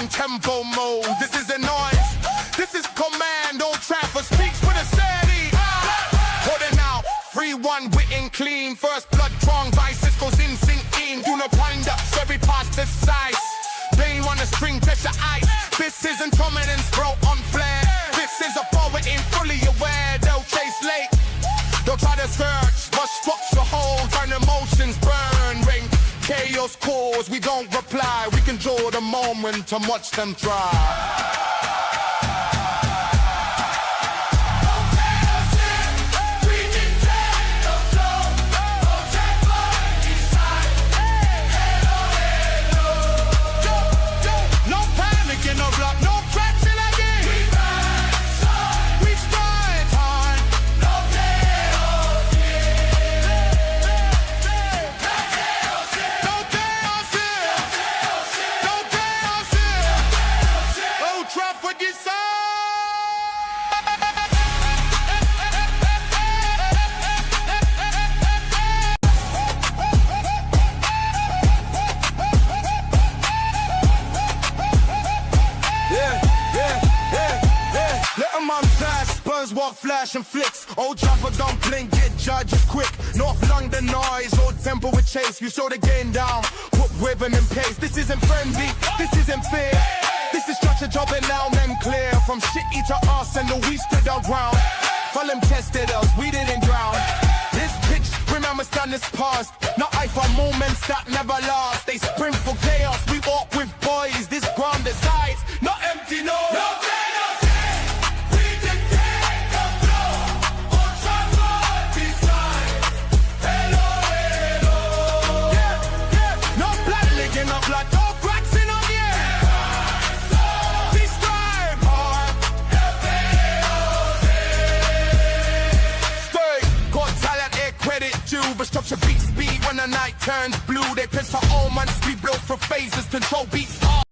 Tempo mode, this is a noise, this is command. Old Trafford speaks with a steady putting out 3-1 written clean. First blood drawn by Cisco's instinct in. Do not wind up, every pass precise. They on the string, pressure ice. This isn't dominance, bro, on flare. This is a forward in, fully aware. They'll chase late, they'll try to search, but structure holds and emotions burn. Ring chaos cause, we don't reply. We can draw the moment and watch them try. Walk flash and flicks. Old Trafford don't blink, get judges quick. North London noise, old temple with chase. You slow the game down, put rhythm and pace. This isn't friendly, this isn't fair. This is structure job and now men clear. From shitty to us and the we stood our ground. Fulham tested us, we didn't drown. This pitch, remember standards past. Not I for moments that never last. They sprint for chaos, we walk with boys. This ground decides, not empty, no. Cause for all months we built for phases. Control beats hard.